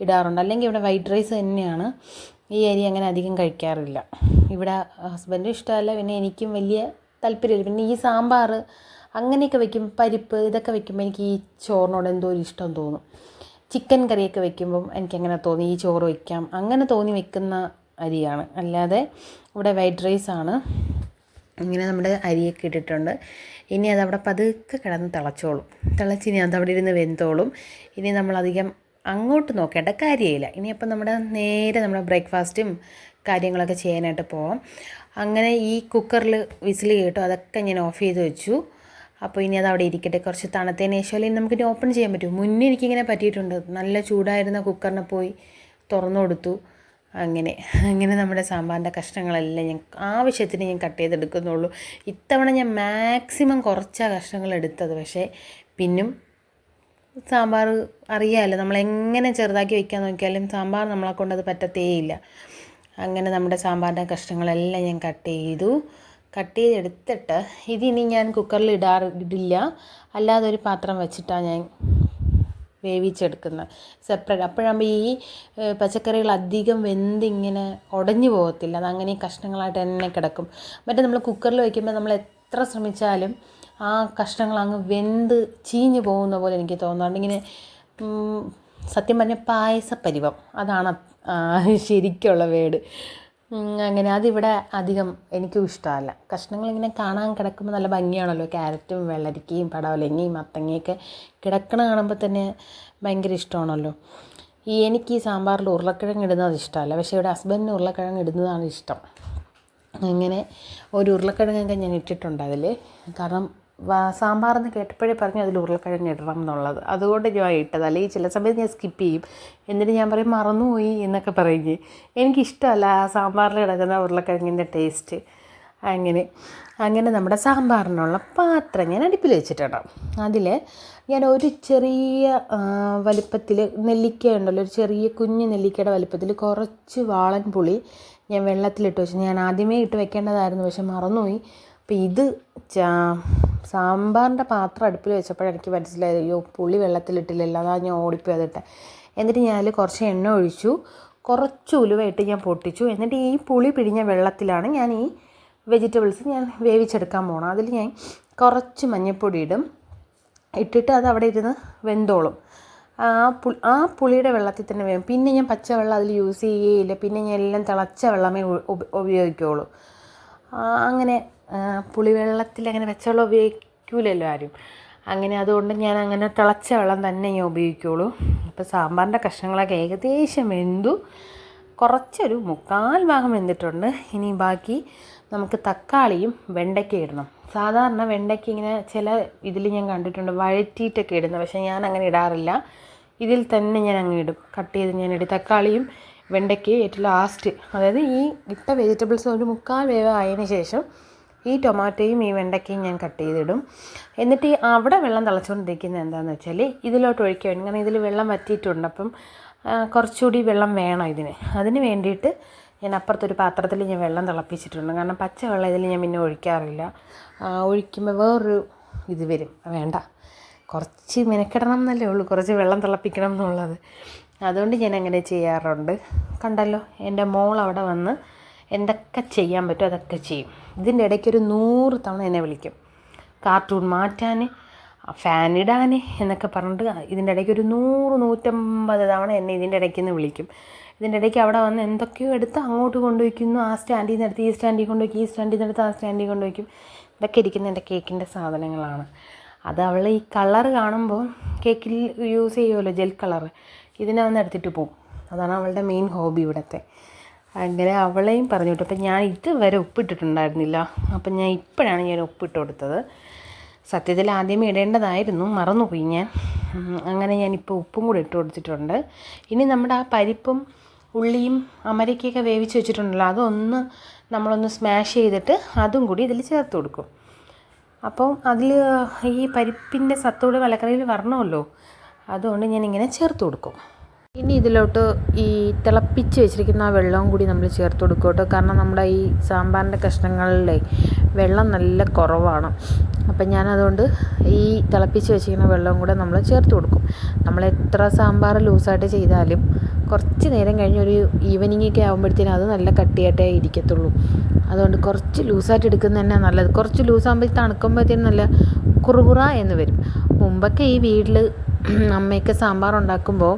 ഇടാറുണ്ട്. അല്ലെങ്കിൽ ഇവിടെ വൈറ്റ് റൈസ് തന്നെയാണ്. ഈ അരി അങ്ങനെ അധികം കഴിക്കാറില്ല. ഇവിടെ ഹസ്ബൻഡും ഇഷ്ടമല്ല, പിന്നെ എനിക്കും വലിയ താല്പര്യമില്ല. പിന്നെ ഈ സാമ്പാർ അങ്ങനെയൊക്കെ വയ്ക്കും, പരിപ്പ് ഇതൊക്കെ വയ്ക്കുമ്പോൾ എനിക്ക് ഈ ചോറിനോട് എന്തോ ഒരു ഇഷ്ടം തോന്നും. ചിക്കൻ കറിയൊക്കെ വെക്കുമ്പം എനിക്കങ്ങനെ തോന്നി ഈ ചോറ് വയ്ക്കാം, അങ്ങനെ തോന്നി വെക്കുന്ന അരിയാണ്. അല്ലാതെ ഇവിടെ വൈറ്റ് റൈസാണ്. ഇങ്ങനെ നമ്മുടെ അരിയൊക്കെ ഇട്ടിട്ടുണ്ട്. ഇനി അതവിടെ പതുക്കെ കിടന്ന് തിളച്ചിനി അതവിടെ ഇരുന്ന് വെന്തോളും. ഇനി നമ്മളധികം അങ്ങോട്ട് നോക്കേണ്ട കാര്യമില്ല. ഇനി അപ്പം നേരെ നമ്മുടെ ബ്രേക്ക്ഫാസ്റ്റും കാര്യങ്ങളൊക്കെ ചെയ്യാനായിട്ട് പോവാം. അങ്ങനെ ഈ കുക്കറിൽ വിസിൽ കേട്ടു, അതൊക്കെ ഞാൻ ഓഫ് ചെയ്ത് വെച്ചു. അപ്പോൾ ഇനി അത് അവിടെ ഇരിക്കട്ടെ. കുറച്ച് തണുത്തതിന് ശേഷം അല്ലെങ്കിൽ നമുക്കിനി ഓപ്പൺ ചെയ്യാൻ പറ്റും. മുന്നേ എനിക്കിങ്ങനെ പറ്റിയിട്ടുണ്ട്. നല്ല ചൂടായിരുന്ന കുക്കറിനെ പോയി തുറന്നു കൊടുത്തു. അങ്ങനെ അങ്ങനെ നമ്മുടെ സാമ്പാറിൻ്റെ കഷ്ണങ്ങളെല്ലാം ഞാൻ ആവശ്യത്തിന് ഞാൻ കട്ട് ചെയ്തെടുക്കുന്നുള്ളൂ. ഇത്തവണ ഞാൻ മാക്സിമം കുറച്ചാണ് കഷ്ണങ്ങൾ എടുത്തത്. പക്ഷേ പിന്നും സാമ്പാർ അറിയാമല്ലോ, നമ്മളെങ്ങനെ ചെറുതാക്കി വെക്കാൻ നോക്കിയാലും സാമ്പാർ നമ്മളെ കൊണ്ടത് പറ്റത്തേയില്ല. അങ്ങനെ നമ്മുടെ സാമ്പാറിൻ്റെ കഷ്ണങ്ങളെല്ലാം ഞാൻ കട്ട് ചെയ്തെടുത്തിട്ട് ഇതിനി ഞാൻ കുക്കറിൽ ഇടില്ല, അല്ലാതെ ഒരു പാത്രം വെച്ചിട്ടാണ് ഞാൻ വേവിച്ചെടുക്കുന്നത് സെപ്പറേറ്റ്. അപ്പോഴാകുമ്പോൾ ഈ പച്ചക്കറികൾ അധികം ഇങ്ങനെ ഉടഞ്ഞു പോകത്തില്ല, അതങ്ങനെ ഈ കഷ്ണങ്ങളായിട്ട് തന്നെ കിടക്കും. മറ്റേ നമ്മൾ കുക്കറിൽ വയ്ക്കുമ്പോൾ നമ്മൾ എത്ര ശ്രമിച്ചാലും ആ കഷ്ണങ്ങൾ അങ്ങ് ചീഞ്ഞ് പോകുന്ന പോലെ എനിക്ക് തോന്നാറുണ്ട്. ഇങ്ങനെ സത്യം പറഞ്ഞാൽ പായസപ്പരിവം, അതാണ് ശരിക്കുള്ള വേട്. അങ്ങനെ അതിവിടെ അധികം എനിക്കും ഇഷ്ടമല്ല. കഷ്ണങ്ങളിങ്ങനെ കാണാൻ കിടക്കുമ്പോൾ നല്ല ഭംഗിയാണല്ലോ. ക്യാരറ്റും വെള്ളരിക്കയും പടവലങ്ങയും മത്തങ്ങയൊക്കെ കിടക്കണ കാണുമ്പോൾ തന്നെ ഭയങ്കര ഇഷ്ടമാണല്ലോ. എനിക്ക് ഈ സാമ്പാറിൽ ഉരുളക്കിഴങ്ങ് ഇടുന്നത് ഇഷ്ടമല്ല, പക്ഷേ ഇവിടെ ഹസ്ബൻഡിന് ഉരുളക്കിഴങ്ങ് ഇടുന്നതാണ് ഇഷ്ടം. അങ്ങനെ ഒരു ഉരുളക്കിഴങ്ങൊക്കെ ഞാൻ ഇട്ടിട്ടുണ്ട് അതിൽ. കാരണം സാമ്പാറെന്ന് കേട്ടപ്പോഴേ പറഞ്ഞു അതിൽ ഉരുളക്കിഴങ്ങ് ഇടണം എന്നുള്ളത്, അതുകൊണ്ട് ഞാൻ ഇട്ടത്. അല്ലെങ്കിൽ ചില സമയത്ത് ഞാൻ സ്കിപ്പ് ചെയ്യും. എന്നിട്ട് ഞാൻ പറയും മറന്നുപോയി എന്നൊക്കെ പറയുകയെ. എനിക്കിഷ്ടമല്ല ആ സാമ്പാറിൽ കിടക്കുന്ന ഉരുളക്കിഴങ്ങിൻ്റെ ടേസ്റ്റ്. അങ്ങനെ നമ്മുടെ സാമ്പാറിനുള്ള പാത്രം ഞാൻ അടുപ്പിൽ വെച്ചിട്ടുണ്ട്. അതിൽ ഞാൻ ഒരു ചെറിയ വലിപ്പത്തിൽ നെല്ലിക്ക ഉണ്ടല്ലോ, ഒരു ചെറിയ കുഞ്ഞ് നെല്ലിക്കയുടെ വലിപ്പത്തിൽ കുറച്ച് വാളൻ പുളി ഞാൻ വെള്ളത്തിലിട്ട് വെച്ചു. ഞാൻ ആദ്യമേ ഇട്ട് വെക്കേണ്ടതായിരുന്നു, പക്ഷെ മറന്നുപോയി. അപ്പോൾ ഇത് സാമ്പാറിൻ്റെ പാത്രം അടുപ്പിൽ വെച്ചപ്പോഴാണ് എനിക്ക് മനസ്സിലായത്, അയ്യോ പുളി വെള്ളത്തിലിട്ടില്ലല്ലോ, അതാണ് ഞാൻ ഓടിപ്പോയി അതിട്ട്. എന്നിട്ട് ഞാൻ അതിൽ കുറച്ച് എണ്ണ ഒഴിച്ചു, കുറച്ച് ഉലുവയിട്ട് ഞാൻ പൊട്ടിച്ചു. എന്നിട്ട് ഈ പുളി പിഴിഞ്ഞ വെള്ളത്തിലാണ് ഞാൻ ഈ വെജിറ്റബിൾസ് ഞാൻ വേവിച്ചെടുക്കാൻ പോകണം. അതിൽ ഞാൻ കുറച്ച് മഞ്ഞൾപ്പൊടി ഇട്ടിട്ട് അത് അവിടെ ഇരുന്ന് വെന്തോളും. ആ പുളിയുടെ വെള്ളത്തിൽ തന്നെ വേവും. പിന്നെ ഞാൻ പച്ചവെള്ളം അതിൽ യൂസ് ചെയ്യുകയില്ല. പിന്നെ ഞാൻ എല്ലാം തിളച്ച വെള്ളമേ ഉപയോഗിക്കുകയുള്ളൂ. അങ്ങനെ പുളിവെള്ളത്തിൽ അങ്ങനെ പച്ചവെള്ളം ഉപയോഗിക്കില്ലല്ലോ ആരും. അതുകൊണ്ട് ഞാൻ അങ്ങനെ തിളച്ച വെള്ളം തന്നെ ഞാൻ ഉപയോഗിക്കുകയുള്ളൂ. അപ്പോൾ സാമ്പാറിൻ്റെ കഷ്ണങ്ങളൊക്കെ ഏകദേശം വെന്തു, കുറച്ചൊരു 3/4 ഭാഗം വെന്തിട്ടുണ്ട്. ഇനി ബാക്കി നമുക്ക് തക്കാളിയും വെണ്ടയ്ക്ക ഇടണം. സാധാരണ വെണ്ടയ്ക്ക ഇങ്ങനെ ചില ഇതിൽ ഞാൻ കണ്ടിട്ടുണ്ട് വഴറ്റിയിട്ടൊക്കെ ഇടുന്നത്, പക്ഷേ ഞാൻ അങ്ങനെ ഇടാറില്ല. ഇതിൽ തന്നെ ഞാൻ അങ്ങ് ഇടും, കട്ട് ചെയ്ത് ഞാൻ ഇടും. തക്കാളിയും വെണ്ടയ്ക്കയും ഏറ്റവും ലാസ്റ്റ്, അതായത് ഈ ഇട്ട വെജിറ്റബിൾസ് ഒരു 3/4 വേവ് ആയതിനു ശേഷം ഈ ടൊമാറ്റോയും ഈ വെണ്ടയ്ക്കയും ഞാൻ കട്ട് ചെയ്തിടും. എന്നിട്ട് അവിടെ വെള്ളം തിളച്ചുകൊണ്ടിരിക്കുന്നത് എന്താണെന്ന് വെച്ചാൽ ഇതിലോട്ട് ഒഴിക്കാൻ വേണ്ടി, കാരണം ഇതിൽ വെള്ളം വറ്റിയിട്ടുണ്ട്. അപ്പം കുറച്ചുകൂടി വെള്ളം വേണം അതിന് വേണ്ടിയിട്ട് ഞാൻ അപ്പുറത്തൊരു പാത്രത്തിൽ ഞാൻ വെള്ളം തിളപ്പിച്ചിട്ടുണ്ട്. കാരണം പച്ചവെള്ളം ഇതിൽ ഞാൻ പിന്നെ ഒഴിക്കാറില്ല. ഒഴിക്കുമ്പോൾ വേറൊരു ഇത് വരും, വേണ്ട, കുറച്ച് മെനക്കെടണം എന്നല്ലേ ഉള്ളൂ, കുറച്ച് വെള്ളം തിളപ്പിക്കണം എന്നുള്ളത്. അതുകൊണ്ട് ഞാൻ അങ്ങനെ ചെയ്യാറുണ്ട്. കണ്ടല്ലോ, എൻ്റെ മോൾ അവിടെ വന്ന് എന്തൊക്കെ ചെയ്യാൻ പറ്റുമോ അതൊക്കെ ചെയ്യും. ഇതിൻ്റെ ഇടയ്ക്കൊരു 100 തവണ എന്നെ വിളിക്കും, കാർട്ടൂൺ മാറ്റാൻ, ഫാൻ ഇടാൻ എന്നൊക്കെ പറഞ്ഞിട്ട്. ഇതിൻ്റെ ഇടയ്ക്ക് ഒരു 100-150 തവണ എന്നെ ഇതിൻ്റെ ഇടയ്ക്ക് നിന്ന് വിളിക്കും. ഇതിൻ്റെ ഇടയ്ക്ക് അവിടെ വന്ന് എന്തൊക്കെയോ എടുത്ത് അങ്ങോട്ട് കൊണ്ടുവയ്ക്കുന്നു. ആ സ്റ്റാൻഡിൽ നിന്ന് എടുത്ത് ഈ സ്റ്റാൻഡിൽ കൊണ്ടുവയ്ക്കും, ഈ സ്റ്റാൻഡിൽ നിന്ന് എടുത്ത് ആ സ്റ്റാൻഡിൽ കൊണ്ടുവയ്ക്കും. ഇതൊക്കെ ഇരിക്കുന്ന എൻ്റെ കേക്കിൻ്റെ സാധനങ്ങളാണ്. അത് അവൾ ഈ കളർ കാണുമ്പോൾ കേക്കിൽ യൂസ് ചെയ്യുമല്ലോ ജെൽ കളർ, ഇതിനെ വന്ന് എടുത്തിട്ട് പോവും. അതാണ് അവളുടെ മെയിൻ ഹോബി ഇവിടുത്തെ. അങ്ങനെ അവളെയും പറഞ്ഞു വിട്ടു. അപ്പം ഞാൻ ഇതുവരെ ഉപ്പിട്ടിട്ടുണ്ടായിരുന്നില്ല. അപ്പം ഇപ്പോഴാണ് ഞാൻ ഉപ്പിട്ട് കൊടുത്തത്. സത്യത്തിൽ ആദ്യമേ ഇടേണ്ടതായിരുന്നു, മറന്നുപോയി ഞാൻ. അങ്ങനെ ഞാനിപ്പോൾ ഉപ്പും കൂടി ഇട്ട് കൊടുത്തിട്ടുണ്ട്. ഇനി നമ്മുടെ ആ പരിപ്പും ഉള്ളിയും അമരയ്ക്കൊക്കെ വേവിച്ച് വെച്ചിട്ടുണ്ടല്ലോ, അതൊന്ന് നമ്മളൊന്ന് സ്മാഷ് ചെയ്തിട്ട് അതും കൂടി ഇതിൽ ചേർത്ത് കൊടുക്കും. അപ്പം അതിൽ ഈ പരിപ്പിൻ്റെ സത്തോട് മലക്കറിയിൽ വരണമല്ലോ, അതുകൊണ്ട് ഞാനിങ്ങനെ ചേർത്ത് കൊടുക്കും. ഇനി ഇതിലോട്ട് ഈ തിളപ്പിച്ച് വെച്ചിരിക്കുന്ന ആ വെള്ളവും കൂടി നമ്മൾ ചേർത്ത് കൊടുക്കും കേട്ടോ. കാരണം നമ്മുടെ ഈ സാമ്പാറിൻ്റെ കഷ്ണങ്ങളിലെ വെള്ളം നല്ല കുറവാണ്. അപ്പം ഞാനതുകൊണ്ട് ഈ തിളപ്പിച്ച് വെച്ചിരിക്കുന്ന വെള്ളവും കൂടെ നമ്മൾ ചേർത്ത് കൊടുക്കും. നമ്മൾ എത്ര സാമ്പാർ ലൂസായിട്ട് ചെയ്താലും കുറച്ച് നേരം കഴിഞ്ഞ് ഒരു ഈവനിങ്ങൊക്കെ ആകുമ്പോഴത്തേനും അത് നല്ല കട്ടിയായിട്ടേ ഇരിക്കത്തുള്ളൂ. അതുകൊണ്ട് കുറച്ച് ലൂസായിട്ട് എടുക്കുന്നത് തന്നെ നല്ലത്. കുറച്ച് ലൂസാകുമ്പോൾ തണുക്കുമ്പോഴത്തേനും നല്ല കുറുകുറ എന്ന് വരും. മുമ്പൊക്കെ ഈ വീട്ടിൽ അമ്മയൊക്കെ സാമ്പാർ ഉണ്ടാക്കുമ്പോൾ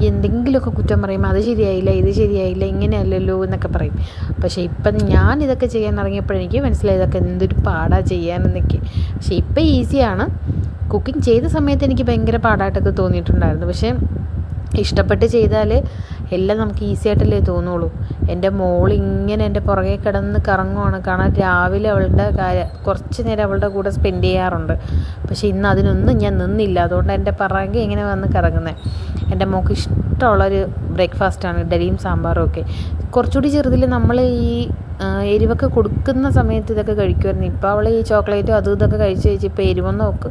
എന്തെങ്കിലുമൊക്കെ കുറ്റം പറയും, അത് ശരിയായില്ല, ഇത് ശരിയായില്ല, ഇങ്ങനെയല്ലല്ലോ എന്നൊക്കെ പറയും. പക്ഷേ ഇപ്പം ഞാനിതൊക്കെ ചെയ്യാൻ ഇറങ്ങിയപ്പോഴെനിക്ക് മനസ്സിലായി ഇതൊക്കെ എന്തൊരു പാടാണ് ചെയ്യാനെന്നൊക്കെ. പക്ഷേ ഇപ്പം ഈസിയാണ്. കുക്കിംഗ് ചെയ്ത സമയത്ത് എനിക്ക് ഭയങ്കര പാടായിട്ടൊക്കെ തോന്നിയിട്ടുണ്ടായിരുന്നു. പക്ഷേ ഇഷ്ടപ്പെട്ട് ചെയ്താൽ എല്ലാം നമുക്ക് ഈസി ആയിട്ടല്ലേ തോന്നുള്ളൂ. എൻ്റെ മോളിങ്ങനെ എൻ്റെ പുറകെ കിടന്ന് കറങ്ങുവാണ്. കാരണം രാവിലെ അവളുടെ കുറച്ച് നേരം അവളുടെ കൂടെ സ്പെൻഡ് ചെയ്യാറുണ്ട്. പക്ഷേ ഇന്ന് അതിനൊന്നും ഞാൻ നിന്നില്ല. അതുകൊണ്ട് എൻ്റെ പുറകെ ഇങ്ങനെ വന്ന് കറങ്ങുന്നത്. എൻ്റെ മോൾക്ക് ഇഷ്ടമുള്ളൊരു ബ്രേക്ക്ഫാസ്റ്റാണ് ഇഡലിയും സാമ്പാറും ഒക്കെ. കുറച്ചുകൂടി ചെറുതിൽ നമ്മൾ ഈ എരിവൊക്കെ കൊടുക്കുന്ന സമയത്ത് ഇതൊക്കെ കഴിക്കുമായിരുന്നു. ഇപ്പോൾ അവൾ ഈ ചോക്ലേറ്റും അതും ഇതൊക്കെ കഴിച്ച് ഇപ്പോൾ എരിവൊന്നും നോക്ക്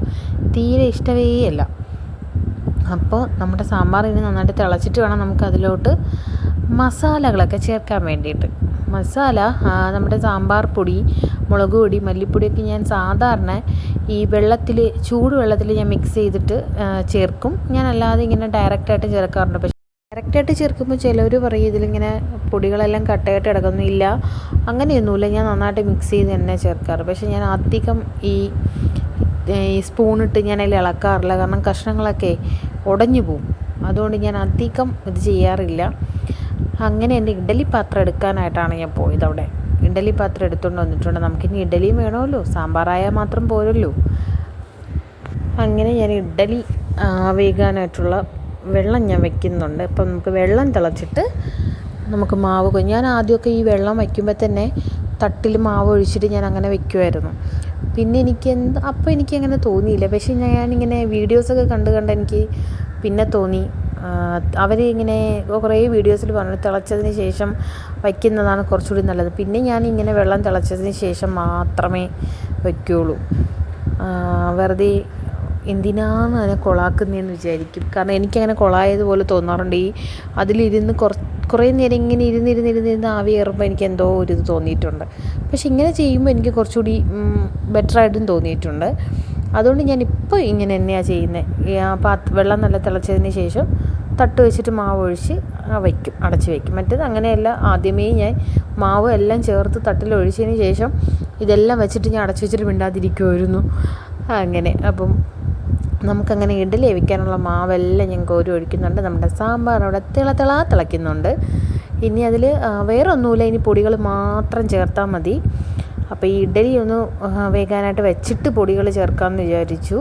തീരെ ഇഷ്ടമേ അല്ല. അപ്പോൾ നമ്മുടെ സാമ്പാർ ഇനി നന്നായിട്ട് തിളച്ചിട്ട് വേണം നമുക്ക് അതിലോട്ട് മസാലകളൊക്കെ ചേർക്കാൻ വേണ്ടിയിട്ട്. മസാല നമ്മുടെ സാമ്പാർ പൊടി, മുളക് പൊടി, മല്ലിപ്പൊടിയൊക്കെ ഞാൻ സാധാരണ ഈ ചൂട് വെള്ളത്തിൽ ഞാൻ മിക്സ് ചെയ്തിട്ട് ചേർക്കും. ഞാൻ അല്ലാതെ ഇങ്ങനെ ഡയറക്റ്റായിട്ട് ചേർക്കാറുണ്ട്. പക്ഷേ ഡയറക്റ്റായിട്ട് ചേർക്കുമ്പോൾ ചിലവർ പറയും ഇതിലിങ്ങനെ പൊടികളെല്ലാം കട്ടയായിട്ട് കിടക്കുന്നില്ല. അങ്ങനെയൊന്നുമില്ല, ഞാൻ നന്നായിട്ട് മിക്സ് ചെയ്ത് തന്നെ ചേർക്കാറ്. പക്ഷേ ഞാൻ അധികം ഈ സ്പൂണിട്ട് ഞാൻ അതിൽ ഇളക്കാറില്ല. കാരണം കഷ്ണങ്ങളൊക്കെ ഉടഞ്ഞു പോവും. അതുകൊണ്ട് ഞാൻ അധികം ഇത് ചെയ്യാറില്ല. അങ്ങനെ എൻ്റെ ഇഡ്ഡലി പാത്രം എടുക്കാനായിട്ടാണ് ഞാൻ പോയത്. അവിടെ ഇഡ്ഡലി പാത്രം എടുത്തുകൊണ്ട് വന്നിട്ടുണ്ട്. നമുക്കിനി ഇഡ്ഡലിയും വേണമല്ലോ, സാമ്പാറായാൽ മാത്രം പോരല്ലോ. അങ്ങനെ ഞാൻ ഇഡ്ഡലി വേകാനായിട്ടുള്ള വെള്ളം ഞാൻ വയ്ക്കുന്നുണ്ട്. അപ്പം നമുക്ക് വെള്ളം തിളച്ചിട്ട് നമുക്ക് മാവ് ഞാൻ ആദ്യമൊക്കെ ഈ വെള്ളം വയ്ക്കുമ്പോൾ തന്നെ തട്ടിൽ മാവ് ഒഴിച്ചിട്ട് ഞാൻ അങ്ങനെ വയ്ക്കുമായിരുന്നു. പിന്നെ എനിക്കങ്ങനെ തോന്നിയില്ല. പക്ഷേ ഞാനിങ്ങനെ വീഡിയോസൊക്കെ കണ്ട് എനിക്ക് പിന്നെ തോന്നി അവരിങ്ങനെ കുറേ വീഡിയോസിൽ പറഞ്ഞു തിളച്ചതിന് ശേഷം വയ്ക്കുന്നതാണ് കുറച്ചുകൂടി നല്ലത്. പിന്നെ ഞാനിങ്ങനെ വെള്ളം തിളച്ചതിന് ശേഷം മാത്രമേ വയ്ക്കുകയുള്ളൂ. വെറുതെ എന്തിനാണ് അതിനെ കൊളാക്കുന്നതെന്ന് വിചാരിക്കും. കാരണം എനിക്കങ്ങനെ കൊളായതുപോലെ തോന്നാറുണ്ട്. അതിലിരുന്ന് കുറേ നേരം ഇങ്ങനെ ഇരുന്ന് ആവി കയറുമ്പോൾ എനിക്ക് എന്തോ ഒരു ഇത് തോന്നിയിട്ടുണ്ട്. പക്ഷെ ഇങ്ങനെ ചെയ്യുമ്പോൾ എനിക്ക് കുറച്ചുകൂടി ബെറ്ററായിട്ടും തോന്നിയിട്ടുണ്ട്. അതുകൊണ്ട് ഞാനിപ്പോൾ ഇങ്ങനെ തന്നെയാണ് ചെയ്യുന്നത്. വെള്ളം നല്ല തിളച്ചതിന് ശേഷം തട്ട് വെച്ചിട്ട് മാവ് ഒഴിച്ച് വയ്ക്കും, അടച്ച് വയ്ക്കും. മറ്റേത് അങ്ങനെയല്ല, ആദ്യമേ ഞാൻ മാവ് എല്ലാം ചേർത്ത് തട്ടിൽ ഒഴിച്ചതിന് ശേഷം ഇതെല്ലാം വെച്ചിട്ട് ഞാൻ അടച്ച് വെച്ചിട്ട് മിണ്ടാതിരിക്കുമായിരുന്നു. അങ്ങനെ അപ്പം നമുക്കങ്ങനെ ഇഡ്ഡലി വേവിക്കാനുള്ള മാവെല്ലാം ഞാൻ കോരി ഒഴിക്കുന്നുണ്ട്. നമ്മുടെ സാമ്പാർ അവിടെ തിളയ്ക്കുന്നുണ്ട്. ഇനി അതിൽ വേറെ ഒന്നുമില്ല, ഇനി പൊടികൾ മാത്രം ചേർത്താൽ മതി. അപ്പോൾ ഈ ഇഡ്ഡലി ഒന്ന് വേകാനായിട്ട് വെച്ചിട്ട് പൊടികൾ ചേർക്കാമെന്ന് വിചാരിച്ചു.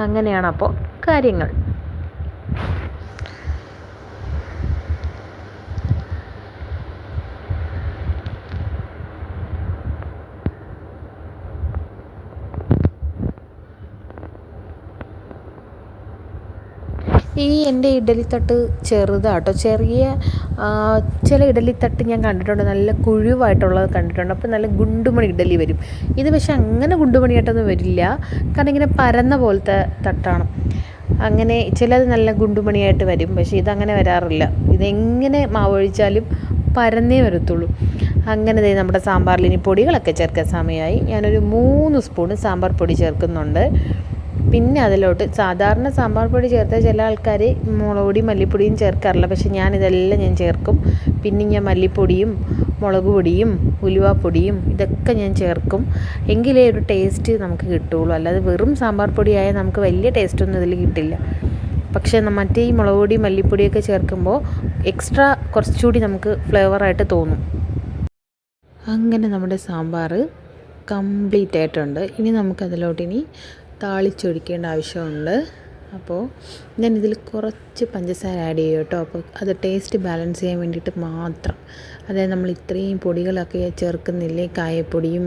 അങ്ങനെയാണ് അപ്പോൾ കാര്യങ്ങൾ. എൻ്റെ ഇഡ്ഡലിത്തട്ട് ചെറുതാട്ടോ. ചില ഇഡ്ഡലിത്തട്ട് ഞാൻ കണ്ടിട്ടുണ്ട്, നല്ല കുഴിവായിട്ടുള്ളത് കണ്ടിട്ടുണ്ട്. അപ്പോൾ നല്ല ഗുണ്ടുമണി ഇഡ്ഡലി വരും. ഇത് പക്ഷേ അങ്ങനെ ഗുണ്ടുമണിയായിട്ടൊന്നും വരില്ല. കാരണം ഇങ്ങനെ പരന്ന പോലത്തെ തട്ടാണ്. അങ്ങനെ ചിലത് നല്ല ഗുണ്ടുമണിയായിട്ട് വരും. പക്ഷേ ഇതങ്ങനെ വരാറില്ല. ഇതെങ്ങനെ മാവൊഴിച്ചാലും പരന്നേ വരത്തുള്ളൂ. അങ്ങനെ നമ്മുടെ സാമ്പാറിൽ ഇനി പൊടികളൊക്കെ ചേർക്കാൻ സമയമായി. ഞാനൊരു 3 സ്പൂൺ സാമ്പാർ പൊടി ചേർക്കുന്നുണ്ട്. പിന്നെ അതിലോട്ട് സാധാരണ സാമ്പാർ പൊടി ചേർത്താൽ ചില ആൾക്കാർ മുളക് പൊടിയും മല്ലിപ്പൊടിയും ചേർക്കാറില്ല. പക്ഷെ ഞാനിതെല്ലാം ഞാൻ ചേർക്കും. പിന്നെ ഞാൻ മല്ലിപ്പൊടിയും മുളക് പൊടിയും ഉലുവാപ്പൊടിയും ഇതൊക്കെ ഞാൻ ചേർക്കും. എങ്കിലേ ഒരു ടേസ്റ്റ് നമുക്ക് കിട്ടുകയുള്ളൂ. അല്ലാതെ വെറും സാമ്പാർ പൊടിയായാൽ നമുക്ക് വലിയ ടേസ്റ്റൊന്നും ഇതിൽ കിട്ടില്ല. പക്ഷേ മറ്റേ ഈ മുളക് പൊടി മല്ലിപ്പൊടിയൊക്കെ ചേർക്കുമ്പോൾ എക്സ്ട്രാ കുറച്ചുകൂടി നമുക്ക് ഫ്ലേവറായിട്ട് തോന്നും. അങ്ങനെ നമ്മുടെ സാമ്പാർ കംപ്ലീറ്റ് ആയിട്ടുണ്ട്. ഇനി നമുക്കതിലോട്ടിനി താളിച്ചൊഴിക്കേണ്ട ആവശ്യമുണ്ട്. അപ്പോൾ ഞാനിതിൽ കുറച്ച് പഞ്ചസാര ആഡ് ചെയ്യും കേട്ടോ. അപ്പോൾ അത് ടേസ്റ്റ് ബാലൻസ് ചെയ്യാൻ വേണ്ടിയിട്ട് മാത്രം. അതായത് നമ്മൾ ഇത്രയും പൊടികളൊക്കെ ചേർക്കുന്നില്ലേ, കായപ്പൊടിയും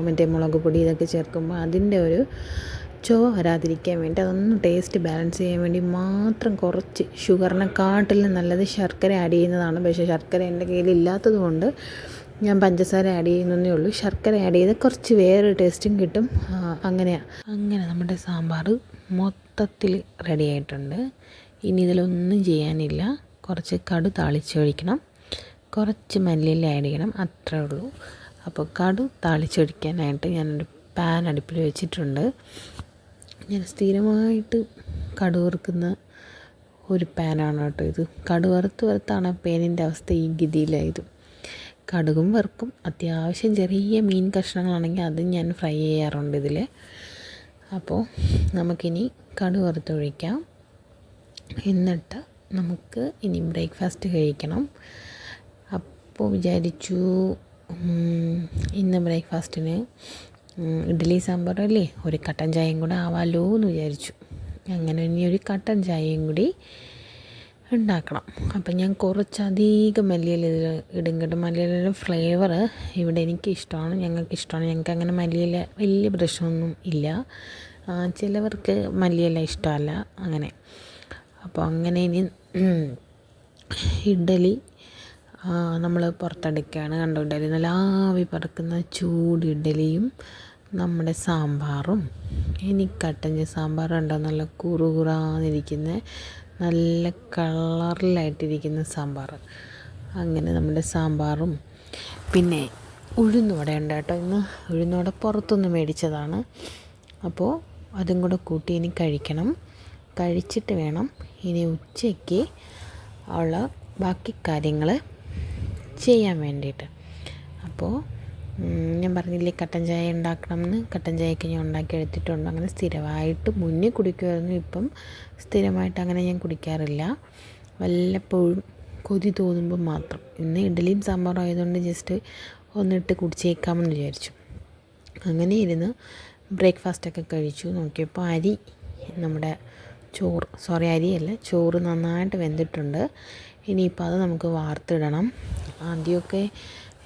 മറ്റേ മുളക് പൊടി ഇതൊക്കെ ചേർക്കുമ്പോൾ അതിൻ്റെ ഒരു വരാതിരിക്കാൻ വേണ്ടി, അതൊന്ന് ടേസ്റ്റ് ബാലൻസ് ചെയ്യാൻ വേണ്ടി മാത്രം കുറച്ച് ഷുഗറിനെക്കാട്ടിലും നല്ലത് ശർക്കര ആഡ് ചെയ്യുന്നതാണ്. പക്ഷേ ശർക്കര എൻ്റെ കയ്യിൽ ഇല്ലാത്തത് കൊണ്ട് ഞാൻ പഞ്ചസാര ആഡ് ചെയ്യുന്നതേ ഉള്ളൂ. ശർക്കര ആഡ് ചെയ്ത് കുറച്ച് വേറൊരു ടേസ്റ്റും കിട്ടും. അങ്ങനെ നമ്മുടെ സാമ്പാർ മൊത്തത്തിൽ റെഡി ആയിട്ടുണ്ട്. ഇനി ഇതിലൊന്നും ചെയ്യാനില്ല. കുറച്ച് കടു താളിച്ചൊഴിക്കണം, കുറച്ച് മല്ലിയില ആഡ് ചെയ്യണം, അത്രേ ഉള്ളൂ. അപ്പോൾ കടു താളിച്ചൊഴിക്കാനായിട്ട് ഞാനൊരു പാൻ അടുപ്പിൽ വെച്ചിട്ടുണ്ട്. ഞാൻ സ്ഥിരമായിട്ട് കടു വറുക്കുന്ന ഒരു പാനാണ് കേട്ടോ ഇത്. കടു വറുത്താണ് പേനിൻ്റെ അവസ്ഥ ഈ ഗതിയിലായത്. കടുകും വറുക്കും. അത്യാവശ്യം ചെറിയ മീൻ കഷ്ണങ്ങളാണെങ്കിൽ അതും ഞാൻ ഫ്രൈ ചെയ്യാറുണ്ട് ഇതിൽ. അപ്പോൾ നമുക്കിനി കടു വറുത്തൊഴിക്കാം. എന്നിട്ട് നമുക്ക് ഇനി ബ്രേക്ക്ഫാസ്റ്റ് കഴിക്കണം. അപ്പോൾ വിചാരിച്ചു ഇന്ന് ബ്രേക്ക്ഫാസ്റ്റിന് ഇഡ്ഡലി സാമ്പാറല്ലേ, ഒരു കട്ടൻ ചായയും കൂടെ ആവാമല്ലോ എന്ന് വിചാരിച്ചു. അങ്ങനെ ഇനി ഒരു കട്ടൻ ചായയും കൂടി ഉണ്ടാക്കണം. അപ്പം ഞാൻ കുറച്ചധികം മല്ലിയില ഇടും കേട്ടോ. മല്ലിയിലയുടെ ഫ്ലേവർ ഇവിടെ എനിക്കിഷ്ടമാണ്, ഞങ്ങൾക്കിഷ്ടമാണ്. ഞങ്ങൾക്ക് അങ്ങനെ മല്ലിയില വലിയ പ്രശ്നമൊന്നും ഇല്ല. ചിലവർക്ക് മല്ലിയില ഇഷ്ടമല്ല അങ്ങനെ. അപ്പോൾ അങ്ങനെ ഇനി ഇഡ്ഡലി നമ്മൾ പുറത്തെടുക്കുകയാണ്. കണ്ടോ, ഇഡ്ഡലി നല്ല ആവി പറക്കുന്ന ചൂട് ഇഡ്ഡലിയും നമ്മുടെ സാമ്പാറും. ഇനി കട്ടഞ്ചി സാമ്പാറുണ്ടോ, നല്ല കുറുകുറാന്നിരിക്കുന്ന നല്ല കളറിലായിട്ടിരിക്കുന്ന സാമ്പാർ. അങ്ങനെ നമ്മുടെ സാമ്പാറും പിന്നെ ഉഴുന്നുവട ഉണ്ട് കേട്ടോ. ഇന്ന് ഉഴുന്നുവട പുറത്തുനിന്ന് മേടിച്ചതാണ്. അപ്പോൾ അതും കൂടെ കൂട്ടി ഇനി കഴിക്കണം. കഴിച്ചിട്ട് വേണം ഇനി ഉച്ചയ്ക്ക് ഉള്ള ബാക്കി കാര്യങ്ങൾ ചെയ്യാൻ വേണ്ടിയിട്ട്. അപ്പോൾ ഞാൻ പറഞ്ഞില്ലേ കട്ടൻ ചായ ഉണ്ടാക്കണം എന്ന്. കട്ടൻ ചായയൊക്കെ ഞാൻ ഉണ്ടാക്കി എടുത്തിട്ടുണ്ട്. അങ്ങനെ സ്ഥിരമായിട്ട് മുന്നേ കുടിക്കുമായിരുന്നു, ഇപ്പം സ്ഥിരമായിട്ട് അങ്ങനെ ഞാൻ കുടിക്കാറില്ല. വല്ലപ്പോഴും കൊതി തോന്നുമ്പോൾ മാത്രം. ഇന്ന് ഇഡ്ഡലിയും സാമ്പാറും ആയതുകൊണ്ട് ജസ്റ്റ് ഒന്നിട്ട് കുടിച്ചേക്കാമെന്ന് വിചാരിച്ചു. അങ്ങനെ ഇരുന്ന് ബ്രേക്ക്ഫാസ്റ്റൊക്കെ കഴിച്ചു. നോക്കിയപ്പോൾ നമ്മുടെ അരിയല്ല, ചോറ് നന്നായിട്ട് വെന്തിട്ടുണ്ട്. ഇനിയിപ്പോൾ അത് നമുക്ക് വാർത്തിടണം. ആദ്യമൊക്കെ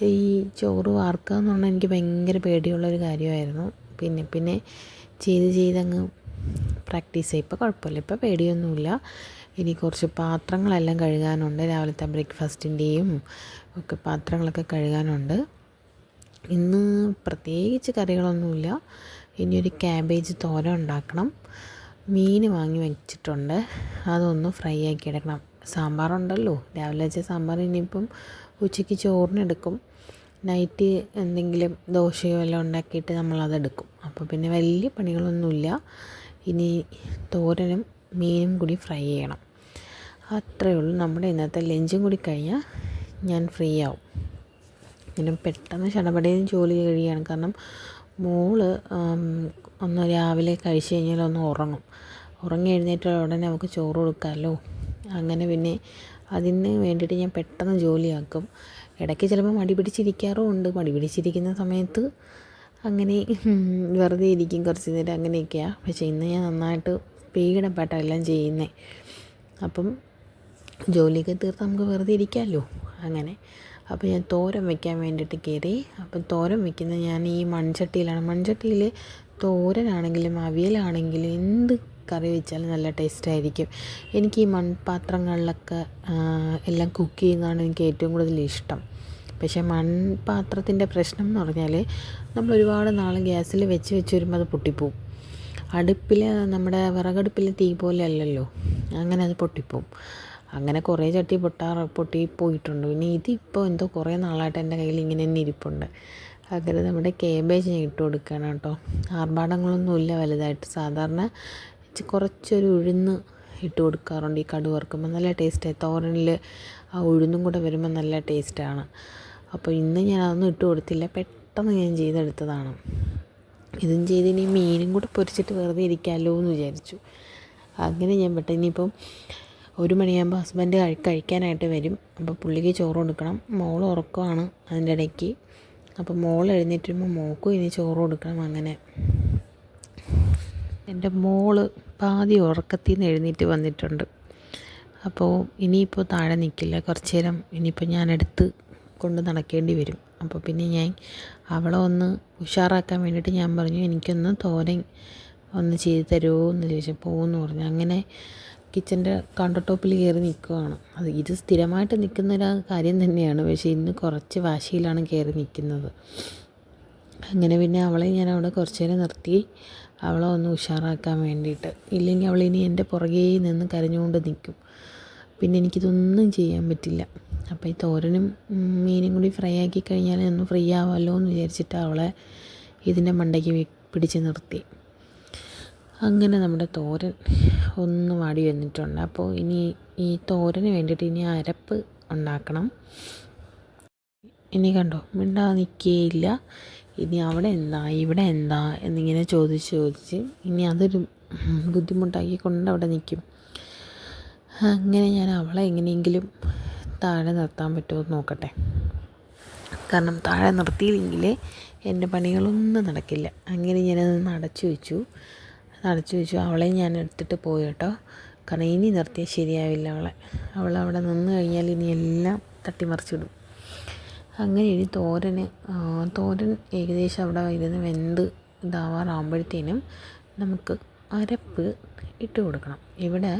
ഈ ചോറ് വാർക്കുക എന്ന് പറഞ്ഞാൽ എനിക്ക് ഭയങ്കര പേടിയുള്ളൊരു കാര്യമായിരുന്നു. പിന്നെ ചെയ്തങ്ങ് പ്രാക്ടീസായി. ഇപ്പോൾ കുഴപ്പമില്ല, ഇപ്പോൾ പേടിയൊന്നുമില്ല. ഇനി കുറച്ച് പാത്രങ്ങളെല്ലാം കഴുകാനുണ്ട്. രാവിലത്തെ ബ്രേക്ക്ഫാസ്റ്റിൻ്റെയും ഒക്കെ പാത്രങ്ങളൊക്കെ കഴുകാനുണ്ട്. ഇന്ന് പ്രത്യേകിച്ച് കറികളൊന്നുമില്ല. ഇനിയൊരു ക്യാബേജ് തോരൻ ഉണ്ടാക്കണം. മീൻ വാങ്ങി വെച്ചിട്ടുണ്ട്, അതൊന്ന് ഫ്രൈ ആക്കി എടുക്കണം. സാമ്പാറുണ്ടല്ലോ, രാവിലെ വെച്ച സാമ്പാർ ഇനിയിപ്പം ഉച്ചയ്ക്ക് ചോറിനെടുക്കും. നൈറ്റ് എന്തെങ്കിലും ദോശയോ എല്ലാം ഉണ്ടാക്കിയിട്ട് നമ്മളതെടുക്കും. അപ്പോൾ പിന്നെ വലിയ പണികളൊന്നുമില്ല. ഇനി തോരനും മീനും കൂടി ഫ്രൈ ചെയ്യണം. അത്രയേ ഉള്ളൂ. നമ്മുടെ ഇന്നത്തെ ലഞ്ചും കൂടി കഴിഞ്ഞാൽ ഞാൻ ഫ്രീ ആവും. പിന്നെ പെട്ടെന്ന് ചടപടയും ജോലി കഴിയുകയാണ്. കാരണം മോള് ഒന്ന് രാവിലെ കഴിച്ച് കഴിഞ്ഞാൽ ഒന്ന് ഉറങ്ങി എഴുന്നേറ്റ ഉടനെ നമുക്ക് ചോറ് കൊടുക്കാമല്ലോ. അങ്ങനെ പിന്നെ അതിന് വേണ്ടിയിട്ട് ഞാൻ പെട്ടെന്ന് ജോലിയാക്കും. ഇടയ്ക്ക് ചിലപ്പോൾ മടി പിടിച്ചിരിക്കാറുമുണ്ട്. മടി പിടിച്ചിരിക്കുന്ന സമയത്ത് അങ്ങനെ വെറുതെ ഇരിക്കും കുറച്ച് നേരം, അങ്ങനെയൊക്കെയാണ്. പക്ഷേ ഇന്ന് ഞാൻ നന്നായിട്ട് സ്പീഡപ്പായിട്ടാണ് എല്ലാം ചെയ്യുന്നത്. അപ്പം ജോലിയൊക്കെ തീർത്ത് നമുക്ക് വെറുതെ ഇരിക്കാമല്ലോ അങ്ങനെ. അപ്പോൾ ഞാൻ തോരൻ വയ്ക്കാൻ വേണ്ടിയിട്ട് കയറി. അപ്പം തോരൻ വയ്ക്കുന്നത് ഞാൻ ഈ മൺചട്ടിയിലാണ്. മൺചട്ടിയിൽ തോരനാണെങ്കിലും അവിയലാണെങ്കിലും എന്ത് കറി വെച്ചാലും നല്ല ടേസ്റ്റായിരിക്കും. എനിക്ക് ഈ മൺപാത്രങ്ങളിലൊക്കെ എല്ലാം കുക്ക് ചെയ്യുന്നതാണ് എനിക്ക് ഏറ്റവും കൂടുതൽ ഇഷ്ടം. പക്ഷേ മൺപാത്രത്തിൻ്റെ പ്രശ്നം എന്ന് പറഞ്ഞാൽ നമ്മൾ ഒരുപാട് നാൾ ഗ്യാസിൽ വെച്ച് വരുമ്പോൾ അത് പൊട്ടിപ്പോവും. അടുപ്പിൽ നമ്മുടെ വിറകടുപ്പിലെ തീ പോലെ അല്ലല്ലോ, അങ്ങനെ അത് പൊട്ടിപ്പോവും. അങ്ങനെ കുറേ ചട്ടി പൊട്ടിപ്പോയിട്ടുണ്ട്. പിന്നെ ഇതിപ്പോൾ എന്തോ കുറേ നാളായിട്ട് എൻ്റെ കയ്യിൽ ഇങ്ങനെ തന്നെ ഇരിപ്പുണ്ട്. അങ്ങനെ നമ്മുടെ കേബേജ് ഞാൻ ഇട്ട് കൊടുക്കുകയാണ് കേട്ടോ. ആർഭാടങ്ങളൊന്നുമില്ല വലുതായിട്ട്. സാധാരണ കുറച്ചൊരു ഉഴുന്ന് ഇട്ട് കൊടുക്കാറുണ്ട് ഈ കടുക് വറുക്കുമ്പോൾ. നല്ല ടേസ്റ്റായി. തോരനിൽ ആ ഉഴുന്നും കൂടെ വരുമ്പോൾ നല്ല ടേസ്റ്റാണ്. അപ്പോൾ ഇന്ന് ഞാൻ അതൊന്നും ഇട്ട് കൊടുത്തില്ല, പെട്ടെന്ന് ഞാൻ ചെയ്തെടുത്തതാണ്. ഇതും ചെയ്ത് ഇനി മീനും കൂടെ പൊരിച്ചിട്ട് വെറുതെ ഇരിക്കാമല്ലോ എന്ന് വിചാരിച്ചു. അങ്ങനെ ഞാൻ ഇനിയിപ്പം 1 മണിയാകുമ്പോൾ ഹസ്ബൻഡ് കഴിക്കാനായിട്ട് വരും. അപ്പോൾ പുള്ളിക്ക് ചോറ് കൊടുക്കണം. മോൾ ഉറക്കമാണ് അതിൻ്റെ ഇടയ്ക്ക്. അപ്പോൾ മോൾ എഴുന്നേറ്റ് വരുമ്പോൾ മോൾക്കും ഇനി ചോറ് കൊടുക്കണം. അങ്ങനെ എൻ്റെ മോള് പാതി ഉറക്കത്തിൽ നിന്ന് എഴുന്നേറ്റ് വന്നിട്ടുണ്ട്. അപ്പോൾ ഇനിയിപ്പോൾ താഴെ നിൽക്കില്ല, കുറച്ച് നേരം ഇനിയിപ്പോൾ ഞാനെടുത്ത് കൊണ്ട് നടക്കേണ്ടി വരും. അപ്പോൾ പിന്നെ ഞാൻ അവളെ ഒന്ന് ഉഷാറാക്കാൻ വേണ്ടിയിട്ട് ഞാൻ പറഞ്ഞു, എനിക്കൊന്ന് തോരൻ ഒന്ന് ചെയ്ത് തരുമോ എന്ന് ചോദിച്ചപ്പോൾ എന്ന് പറഞ്ഞു. അങ്ങനെ കിച്ചൻ്റെ കൗണ്ടർ ടോപ്പിൽ കയറി നിൽക്കുകയാണ്. ഇത് സ്ഥിരമായിട്ട് നിൽക്കുന്നൊരു കാര്യം തന്നെയാണ്, പക്ഷേ ഇന്ന് കുറച്ച് വാശിയിലാണ് കയറി നിൽക്കുന്നത്. അങ്ങനെ പിന്നെ അവളെ ഞാൻ അവിടെ കുറച്ച് നേരം നിർത്തി, അവളെ ഒന്ന് ഉഷാറാക്കാൻ വേണ്ടിയിട്ട്. ഇല്ലെങ്കിൽ അവളിനി എൻ്റെ പുറകെ നിന്ന് കരഞ്ഞുകൊണ്ട് നിൽക്കും. പിന്നെ എനിക്കിതൊന്നും ചെയ്യാൻ പറ്റില്ല. അപ്പോൾ ഈ തോരനും മീനും കൂടി ഫ്രൈ ആക്കി കഴിഞ്ഞാൽ ഒന്ന് ഫ്രീ ആവാമല്ലോ എന്ന് വിചാരിച്ചിട്ട് അവളെ ഇതിൻ്റെ മണ്ടയ്ക്ക് പിടിച്ച് നിർത്തി. അങ്ങനെ നമ്മുടെ തോരൻ ഒന്ന് വാടി വന്നിട്ടുണ്ട്. അപ്പോൾ ഇനി ഈ തോരന് വേണ്ടിയിട്ട് ഇനി അരപ്പ് ഉണ്ടാക്കണം. ഇനി കണ്ടോ, മിണ്ടാതെ നിൽക്കുകയില്ല. ഇനി അവിടെ എന്താ ഇവിടെ എന്താ എന്നിങ്ങനെ ചോദിച്ച് ഇനി അതൊരു ബുദ്ധിമുട്ടാക്കി കൊണ്ട് അവിടെ നിൽക്കും. അങ്ങനെ ഞാൻ അവളെ എങ്ങനെയെങ്കിലും താഴെ നിർത്താൻ പറ്റുമോ എന്ന് നോക്കട്ടെ. കാരണം താഴെ നിർത്തിയില്ലെങ്കിൽ എൻ്റെ പണികളൊന്നും നടക്കില്ല. അങ്ങനെ ഞാനതൊന്ന് അടച്ചു വെച്ചു. അവളെ ഞാൻ എടുത്തിട്ട് പോയി കേട്ടോ. കാരണം ഇനി നിർത്തിയാൽ ശരിയാവില്ല അവളവിടെ നിന്ന് കഴിഞ്ഞാൽ ഇനി എല്ലാം തട്ടിമറിച്ചിടും. അങ്ങനെ ഇനി തോരൻ ഏകദേശം അവിടെ ഇരുന്ന് വെന്ത് ഇതാവാറാകുമ്പോഴത്തേനും നമുക്ക് അരപ്പ് ഇട്ട് കൊടുക്കണം. ഇവിടെ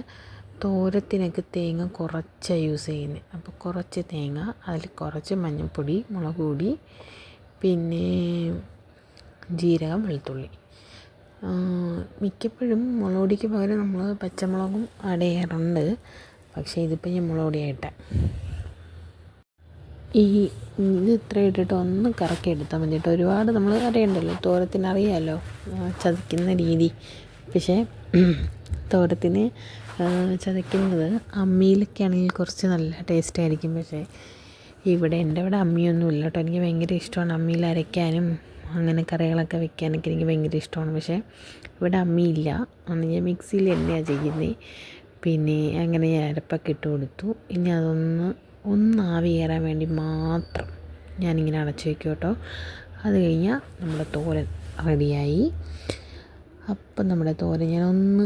തോരത്തിനൊക്കെ തേങ്ങ കുറച്ചാണ് യൂസ് ചെയ്യുന്നത്. അപ്പോൾ കുറച്ച് തേങ്ങ, അതിൽ കുറച്ച് മഞ്ഞൾപ്പൊടി, മുളക് പൊടി, പിന്നെ ജീരകം, വെളുത്തുള്ളി. മിക്കപ്പോഴും മുളക് പൊടിക്ക് പകരം നമ്മൾ പച്ചമുളകും ആഡ് ചെയ്യാറുണ്ട്. പക്ഷേ ഇതിപ്പോൾ ഞാൻ മുളക് പൊടിയായിട്ടാണ്. ഇത് ഇത്ര ഇട്ടിട്ട് ഒന്ന് കറക്കി എടുത്താൽ മതി കേട്ടോ. ഒരുപാട് നമ്മൾ അറിയണ്ടല്ലോ, തോരത്തിനറിയാമല്ലോ ചതയ്ക്കുന്ന രീതി. പക്ഷേ തോരത്തിന് ചതയ്ക്കുന്നത് അമ്മിയിലൊക്കെ ആണെങ്കിൽ കുറച്ച് നല്ല ടേസ്റ്റ് ആയിരിക്കും. പക്ഷേ എൻ്റെ ഇവിടെ അമ്മിയൊന്നുമില്ല കേട്ടോ. എനിക്ക് ഭയങ്കര ഇഷ്ടമാണ് അമ്മിയിൽ അരയ്ക്കാനും അങ്ങനെ കറികളൊക്കെ വെക്കാനൊക്കെ എനിക്ക് ഭയങ്കര ഇഷ്ടമാണ്. പക്ഷേ ഇവിടെ അമ്മിയില്ല, അന്ന് ഞാൻ മിക്സിയിൽ തന്നെയാണ് ചെയ്യുന്നത്. പിന്നെ അങ്ങനെ ഞാൻ അരപ്പൊക്കെ ഇട്ട് കൊടുത്തു. ഇനി ഒന്ന് ആവി കയറാൻ വേണ്ടി മാത്രം ഞാനിങ്ങനെ അടച്ചു വയ്ക്കും കേട്ടോ. അത് കഴിഞ്ഞാൽ നമ്മുടെ തോരൻ റെഡിയായി. അപ്പം നമ്മുടെ തോരൻ ഞാനൊന്ന്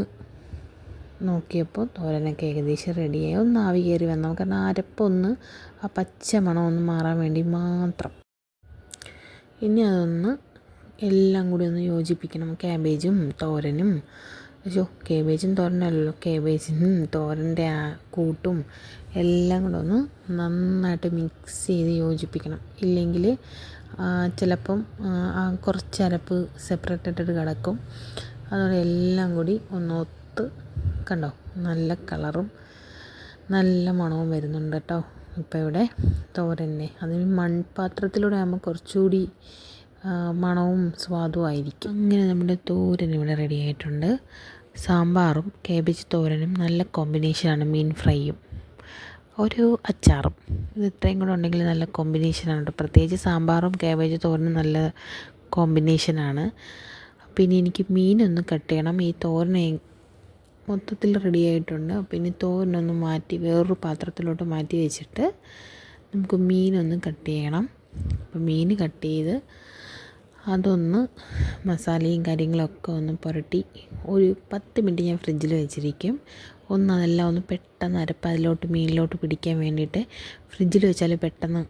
നോക്കിയപ്പോൾ തോരനൊക്കെ ഏകദേശം റെഡിയായി. ഒന്ന് ആവി കയറി വന്നാൽ കാരണം അരപ്പൊന്ന് ആ പച്ച മണം ഒന്ന് മാറാൻ വേണ്ടി മാത്രം. ഇനി അതൊന്ന് എല്ലാം കൂടി ഒന്ന് യോജിപ്പിക്കണം. ക്യാബേജും തോരനും കേബേജും തോരനല്ലല്ലോ, കേബേജിനും തോരൻ്റെ ആ കൂട്ടും എല്ലാം കൂടെ ഒന്ന് നന്നായിട്ട് മിക്സ് ചെയ്ത് യോജിപ്പിക്കണം. ഇല്ലെങ്കിൽ ചിലപ്പം കുറച്ച് അരപ്പ് സെപ്പറേറ്റ് ഇട്ടിട്ട് കിടക്കും. അതുകൊണ്ട് എല്ലാം കൂടി ഒന്നൊത്ത് കണ്ടോ, നല്ല കളറും നല്ല മണവും വരുന്നുണ്ട് കേട്ടോ. ഇപ്പോൾ ഇവിടെ തോരനെ അതിന് മൺപാത്രത്തിലൂടെ ആകുമ്പോൾ കുറച്ചുകൂടി മണവും സ്വാദും ആയിരിക്കും. അങ്ങനെ നമ്മുടെ തോരൻ ഇവിടെ റെഡി ആയിട്ടുണ്ട്. സാമ്പാറും കേബേജ് തോരനും നല്ല കോമ്പിനേഷനാണ്. മീൻ ഫ്രൈയും ഒരു അച്ചാറും ഇത് ഇത്രയും കൂടെ ഉണ്ടെങ്കിൽ നല്ല കോമ്പിനേഷനാണ് കേട്ടോ. പ്രത്യേകിച്ച് സാമ്പാറും കേബേജ് തോരനും നല്ല കോമ്പിനേഷനാണ്. പിന്നെ എനിക്ക് മീനൊന്ന് കട്ട് ചെയ്യണം. ഈ തോരൻ മൊത്തത്തിൽ റെഡി ആയിട്ടുണ്ട്. പിന്നെ തോരനൊന്ന് മാറ്റി വേറൊരു പാത്രത്തിലോട്ട് മാറ്റി വെച്ചിട്ട് നമുക്ക് മീനൊന്ന് കട്ട് ചെയ്യണം. അപ്പോൾ മീൻ കട്ട് ചെയ്ത് അതൊന്ന് മസാലയും കാര്യങ്ങളൊക്കെ ഒന്ന് പുരട്ടി ഒരു 10 മിനിറ്റ് ഞാൻ ഫ്രിഡ്ജിൽ വെച്ചിരിക്കും. അതെല്ലാം ഒന്ന് പെട്ടെന്ന് അരപ്പ് അതിലോട്ട് മീനിലോട്ട് പിടിക്കാൻ വേണ്ടിയിട്ട് ഫ്രിഡ്ജിൽ വെച്ചാൽ പെട്ടെന്ന്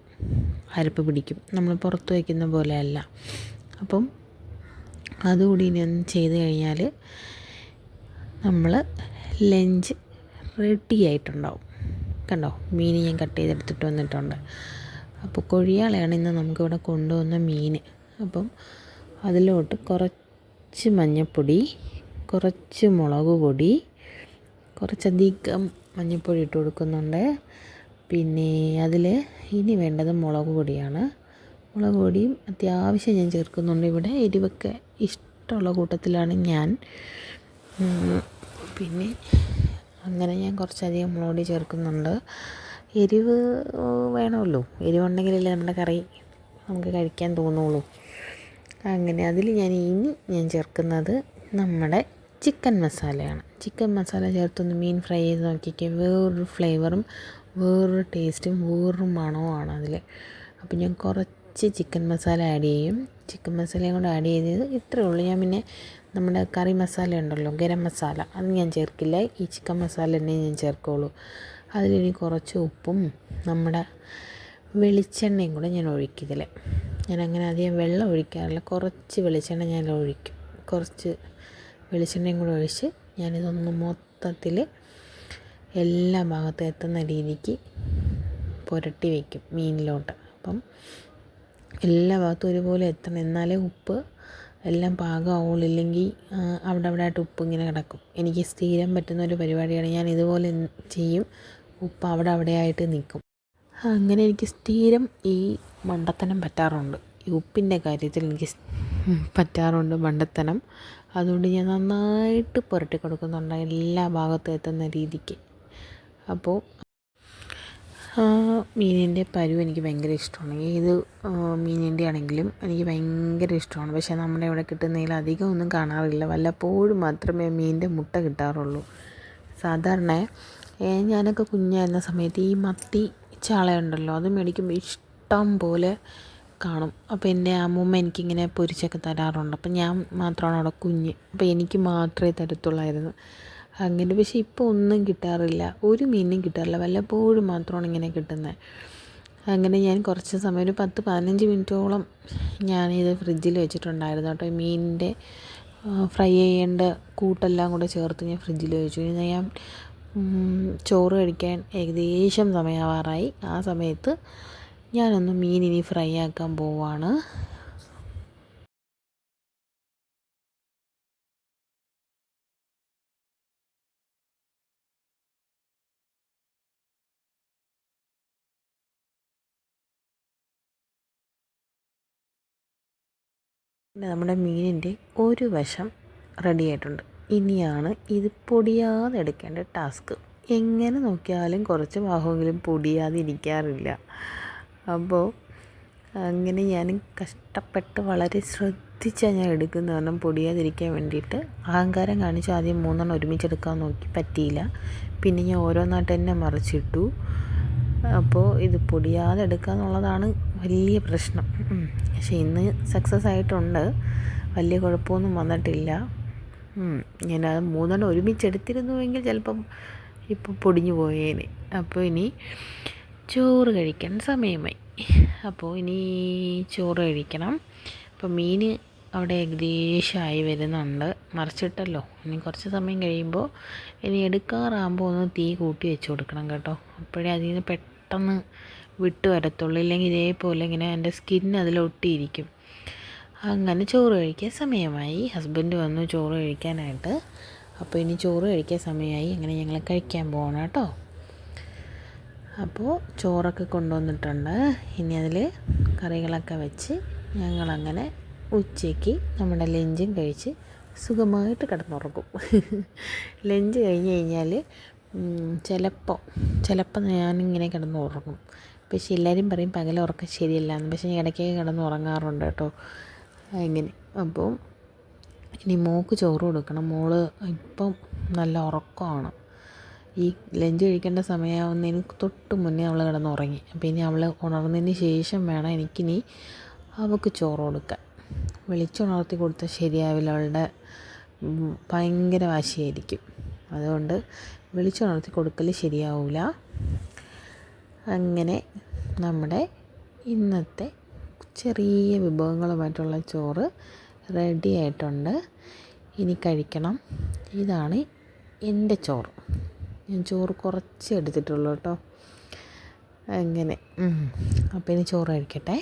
അരപ്പ് പിടിക്കും, നമ്മൾ പുറത്ത് വയ്ക്കുന്ന പോലെ അല്ല. അപ്പം അതുകൂടി ഇനി ഒന്ന് ചെയ്ത് കഴിഞ്ഞാൽ നമ്മൾ ലഞ്ച് റെഡി ആയിട്ടുണ്ടാവും. കണ്ടോ, മീൻ ഞാൻ കട്ട് ചെയ്തെടുത്തിട്ട് വന്നിട്ടുണ്ട്. അപ്പോൾ കൊഴിയാളയാണ് ഇന്ന് നമുക്കിവിടെ കൊണ്ടുവന്ന മീൻ. അപ്പം അതിലോട്ട് കുറച്ച് മഞ്ഞൾപ്പൊടി, കുറച്ച് മുളക് പൊടി, കുറച്ചധികം മഞ്ഞൾപ്പൊടി ഇട്ട് കൊടുക്കുന്നുണ്ട്. പിന്നെ അതിൽ ഇനി വേണ്ടത് മുളക് പൊടിയാണ്. മുളക് പൊടിയും അത്യാവശ്യം ഞാൻ ചേർക്കുന്നുണ്ട്. ഇവിടെ എരിവൊക്കെ ഇഷ്ടമുള്ള കൂട്ടത്തിലാണ് ഞാൻ. പിന്നെ അങ്ങനെ ഞാൻ കുറച്ചധികം മുളക് പൊടി ചേർക്കുന്നുണ്ട്. എരിവ് വേണമല്ലോ, എരിവുണ്ടെങ്കിലല്ലേ നമ്മുടെ കറി നമുക്ക് കഴിക്കാൻ തോന്നുള്ളൂ. അങ്ങനെ അതിൽ ഞാൻ ചേർക്കുന്നത് നമ്മുടെ ചിക്കൻ മസാലയാണ്. ചിക്കൻ മസാല ചേർത്തൊന്ന് മീൻ ഫ്രൈ ചെയ്ത് നോക്കിക്കുക, വേറൊരു ഫ്ലേവറും വേറൊരു ടേസ്റ്റും വേറൊരു മണവുമാണ് അതിൽ. അപ്പോൾ ഞാൻ കുറച്ച് ചിക്കൻ മസാല ആഡ് ചെയ്യും. ചിക്കൻ മസാലയും കൂടെ ആഡ് ചെയ്തത് ഇത്രയേ ഉള്ളൂ. ഞാൻ പിന്നെ നമ്മുടെ കറി മസാല ഉണ്ടല്ലോ, ഗരം മസാല, അത് ഞാൻ ചേർക്കില്ല. ഈ ചിക്കൻ മസാല തന്നെ ഞാൻ ചേർക്കുള്ളൂ. അതിലിനി കുറച്ച് ഉപ്പും നമ്മുടെ വെളിച്ചെണ്ണയും കൂടെ ഞാൻ ഒഴിക്കും. ഞാനങ്ങനെ അധികം വെള്ളം ഒഴിക്കാറില്ല, കുറച്ച് വെളിച്ചെണ്ണ ഞാൻ ഒഴിക്കും. കുറച്ച് വെളിച്ചെണ്ണയും കൂടെ ഒഴിച്ച് ഞാനിതൊന്ന് മൊത്തത്തിൽ എല്ലാ ഭാഗത്തും എത്തുന്ന രീതിക്ക് പുരട്ടി വയ്ക്കും മീനിലോട്ട്. അപ്പം എല്ലാ ഭാഗത്തും ഒരുപോലെ എത്തണം, എന്നാലേ ഉപ്പ് എല്ലാം പാകമാവുള്ളൂ. ഇല്ലെങ്കിൽ അവിടെ ആയിട്ട് ഉപ്പ് ഇങ്ങനെ കിടക്കും. എനിക്ക് സ്ഥിരം പറ്റുന്ന ഒരു പരിപാടിയാണ്. ഞാൻ ഇതുപോലെ ചെയ്യും, ഉപ്പ് അവിടെ ആയിട്ട് നിൽക്കും. അങ്ങനെ എനിക്ക് സ്ഥിരം ഈ മണ്ടത്തനം പറ്റാറുണ്ട്. ഈ ഉപ്പിൻ്റെ കാര്യത്തിൽ എനിക്ക് പറ്റാറുണ്ട് മണ്ടത്തനം. അതുകൊണ്ട് ഞാൻ നന്നായിട്ട് പുരട്ടി കൊടുക്കുന്നുണ്ട് എല്ലാ ഭാഗത്തും എത്തുന്ന രീതിക്ക്. അപ്പോൾ മീനിൻ്റെ പരുവ് എനിക്ക് ഭയങ്കര ഇഷ്ടമാണ്. ഏത് മീനിൻ്റെ ആണെങ്കിലും എനിക്ക് ഭയങ്കര ഇഷ്ടമാണ്. പക്ഷേ നമ്മുടെ ഇവിടെ കിട്ടുന്നതിൽ അധികം ഒന്നും കാണാറില്ല. വല്ലപ്പോഴും മാത്രമേ മീനിൻ്റെ മുട്ട കിട്ടാറുള്ളൂ. സാധാരണ ഞാനൊക്കെ കുഞ്ഞായിരുന്ന സമയത്ത് ഈ മത്തി ചാളയുണ്ടല്ലോ, അത് മേടിക്കുമ്പോൾ ഇഷ്ടം പോലെ കാണും. അപ്പോൾ എൻ്റെ അമ്മൂമ്മ എനിക്കിങ്ങനെ പൊരിച്ചൊക്കെ തരാറുണ്ട്. അപ്പം ഞാൻ മാത്രമാണ് അവിടെ കുഞ്ഞ്, അപ്പോൾ എനിക്ക് മാത്രമേ തരത്തുള്ളായിരുന്നു. അങ്ങനെ. പക്ഷേ ഇപ്പോൾ ഒന്നും കിട്ടാറില്ല, ഒരു മീനും കിട്ടാറില്ല, വല്ലപ്പോഴും മാത്രമാണ് ഇങ്ങനെ കിട്ടുന്നത്. അങ്ങനെ ഞാൻ കുറച്ച് സമയം, ഒരു 10-15 മിനിറ്റോളം ഞാനിത് ഫ്രിഡ്ജിൽ വെച്ചിട്ടുണ്ടായിരുന്നു കേട്ടോ. മീനിൻ്റെ ഫ്രൈ ചെയ്യേണ്ട കൂട്ടെല്ലാം കൂടെ ചേർത്ത് ഞാൻ ഫ്രിഡ്ജിൽ വെച്ചു. ഇനി ഞാൻ ചോറ് കഴിക്കാൻ ഏകദേശം സമയമാവാറായി. ആ സമയത്ത് ഞാനൊന്ന് മീനിനി ഫ്രൈ ആക്കാൻ പോവാണ്. പിന്നെ നമ്മുടെ മീനിൻ്റെ ഒരു വശം റെഡി ആയിട്ടുണ്ട്. ഇനിയാണ് ഇത് പൊടിയാതെ എടുക്കേണ്ട ടാസ്ക്. എങ്ങനെ നോക്കിയാലും കുറച്ച് ഭാഗമെങ്കിലും പൊടിയാതെ ഇരിക്കാറില്ല. അപ്പോൾ അങ്ങനെ ഞാൻ കഷ്ടപ്പെട്ട് വളരെ ശ്രദ്ധിച്ചാണ് ഞാൻ എടുക്കുന്നത്. കാരണം പൊടിയാതിരിക്കാൻ വേണ്ടിയിട്ട് അഹങ്കാരം കാണിച്ച് ആദ്യം 3 ഒരുമിച്ചെടുക്കാൻ നോക്കി, പറ്റിയില്ല. പിന്നെ ഞാൻ ഓരോന്നായിട്ട് തന്നെ മറിച്ചിട്ടു. അപ്പോൾ ഇത് പൊടിയാതെ എടുക്കുക എന്നുള്ളതാണ് വലിയ പ്രശ്നം. പക്ഷേ ഇന്ന് സക്സസ് ആയിട്ടുണ്ട്, വലിയ കുഴപ്പമൊന്നും വന്നിട്ടില്ല. ഞാനത് 3 ഒരുമിച്ചെടുത്തിരുന്നുവെങ്കിൽ ചിലപ്പം ഇപ്പം പൊടിഞ്ഞു പോയേനെ. അപ്പോൾ ഇനി ചോറ് കഴിക്കാൻ സമയമായി. അപ്പോൾ ഇനി ചോറ് കഴിക്കണം. അപ്പോൾ മീൻ അവിടെ ഏകദേശമായി വരുന്നുണ്ട്, മറിച്ചിട്ടല്ലോ. ഇനി കുറച്ച് സമയം കഴിയുമ്പോൾ, ഇനി എടുക്കാറാകുമ്പോൾ ഒന്ന് തീ കൂട്ടി വെച്ച് കൊടുക്കണം കേട്ടോ. അപ്പോഴേ അതിൽ നിന്ന് പെട്ടെന്ന് വിട്ട് വരത്തുള്ളൂ. ഇല്ലെങ്കിൽ ഇതേപോലെ ഇങ്ങനെ എൻ്റെ സ്കിൻ അതിലൊട്ടിയിരിക്കും. അങ്ങനെ ചോറ് കഴിക്കാൻ സമയമായി. ഹസ്ബൻഡ് വന്നു ചോറ് കഴിക്കാനായിട്ട്. അപ്പോൾ ഇനി ചോറ് കഴിക്കാൻ സമയമായി. അങ്ങനെ ഞങ്ങൾ കഴിക്കാൻ പോകണം കേട്ടോ. അപ്പോൾ ചോറൊക്കെ കൊണ്ടുവന്നിട്ടുണ്ട്. ഇനി അതിൽ കറികളൊക്കെ വെച്ച് ഞങ്ങളങ്ങനെ ഉച്ചയ്ക്ക് നമ്മുടെ ലഞ്ചും കഴിച്ച് സുഖമായിട്ട് കിടന്നുറങ്ങും. ലഞ്ച് കഴിഞ്ഞ് കഴിഞ്ഞാൽ ചിലപ്പോൾ ഞാനിങ്ങനെ കിടന്നുറങ്ങും. പക്ഷേ എല്ലാവരും പറയും പകലുറക്കം ശരിയല്ലാന്ന്. പക്ഷേ ഞാൻ ഇടയ്ക്ക് കിടന്നുറങ്ങാറുണ്ട് കേട്ടോ. അങ്ങനെ. അപ്പോൾ ഇനി മോൾക്ക് ചോറ് കൊടുക്കണം. മോള് ഇപ്പം നല്ല ഉറക്കമാണ്. ഈ ലഞ്ച് കഴിക്കേണ്ട സമയമാവുന്നതിന് തൊട്ട് മുന്നേ അവൾ കിടന്നുറങ്ങി. അപ്പോൾ ഇനി അവൾ ഉണർന്നതിന് ശേഷം വേണം എനിക്കിനി അവൾക്ക് ചോറ് കൊടുക്കാൻ. വിളിച്ചുണർത്തി കൊടുത്താൽ ശരിയാവില്ല, അവളുടെ ഭയങ്കര വാശിയായിരിക്കും. അതുകൊണ്ട് വിളിച്ചുണർത്തി കൊടുക്കൽ ശരിയാവില്ല. അങ്ങനെ നമ്മുടെ ഇന്നത്തെ ചെറിയ വിഭവങ്ങളുമായിട്ടുള്ള ചോറ് റെഡി ആയിട്ടുണ്ട്. ഇനി കഴിക്കണം. ഇതാണ് എൻ്റെ ചോറ്. ഞാൻ ചോറ് കുറച്ച് എടുത്തിട്ടുള്ളൂ കേട്ടോ. അങ്ങനെ. അപ്പോൾ ഇനി ചോറ് കഴിക്കട്ടെ.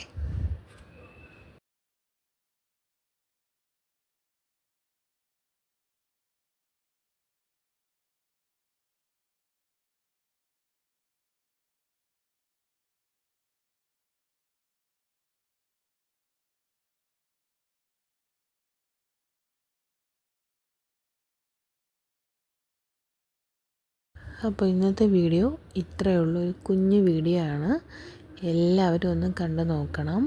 അപ്പോൾ ഇന്നത്തെ വീഡിയോ ഇത്രയേ ഉള്ളൂ. ഒരു കുഞ്ഞു വീഡിയോ ആണ്. എല്ലാവരും ഒന്ന് കണ്ടു നോക്കണം.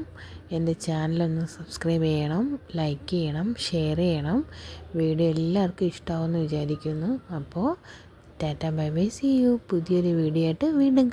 എൻ്റെ ചാനലൊന്ന് സബ്സ്ക്രൈബ് ചെയ്യണം, ലൈക്ക് ചെയ്യണം, ഷെയർ ചെയ്യണം. വീഡിയോ എല്ലാവർക്കും ഇഷ്ടമാവുമെന്ന് വിചാരിക്കുന്നു. അപ്പോൾ tata bye bye, see you. പുതിയൊരു വീഡിയോ ആയിട്ട് വീണ്ടും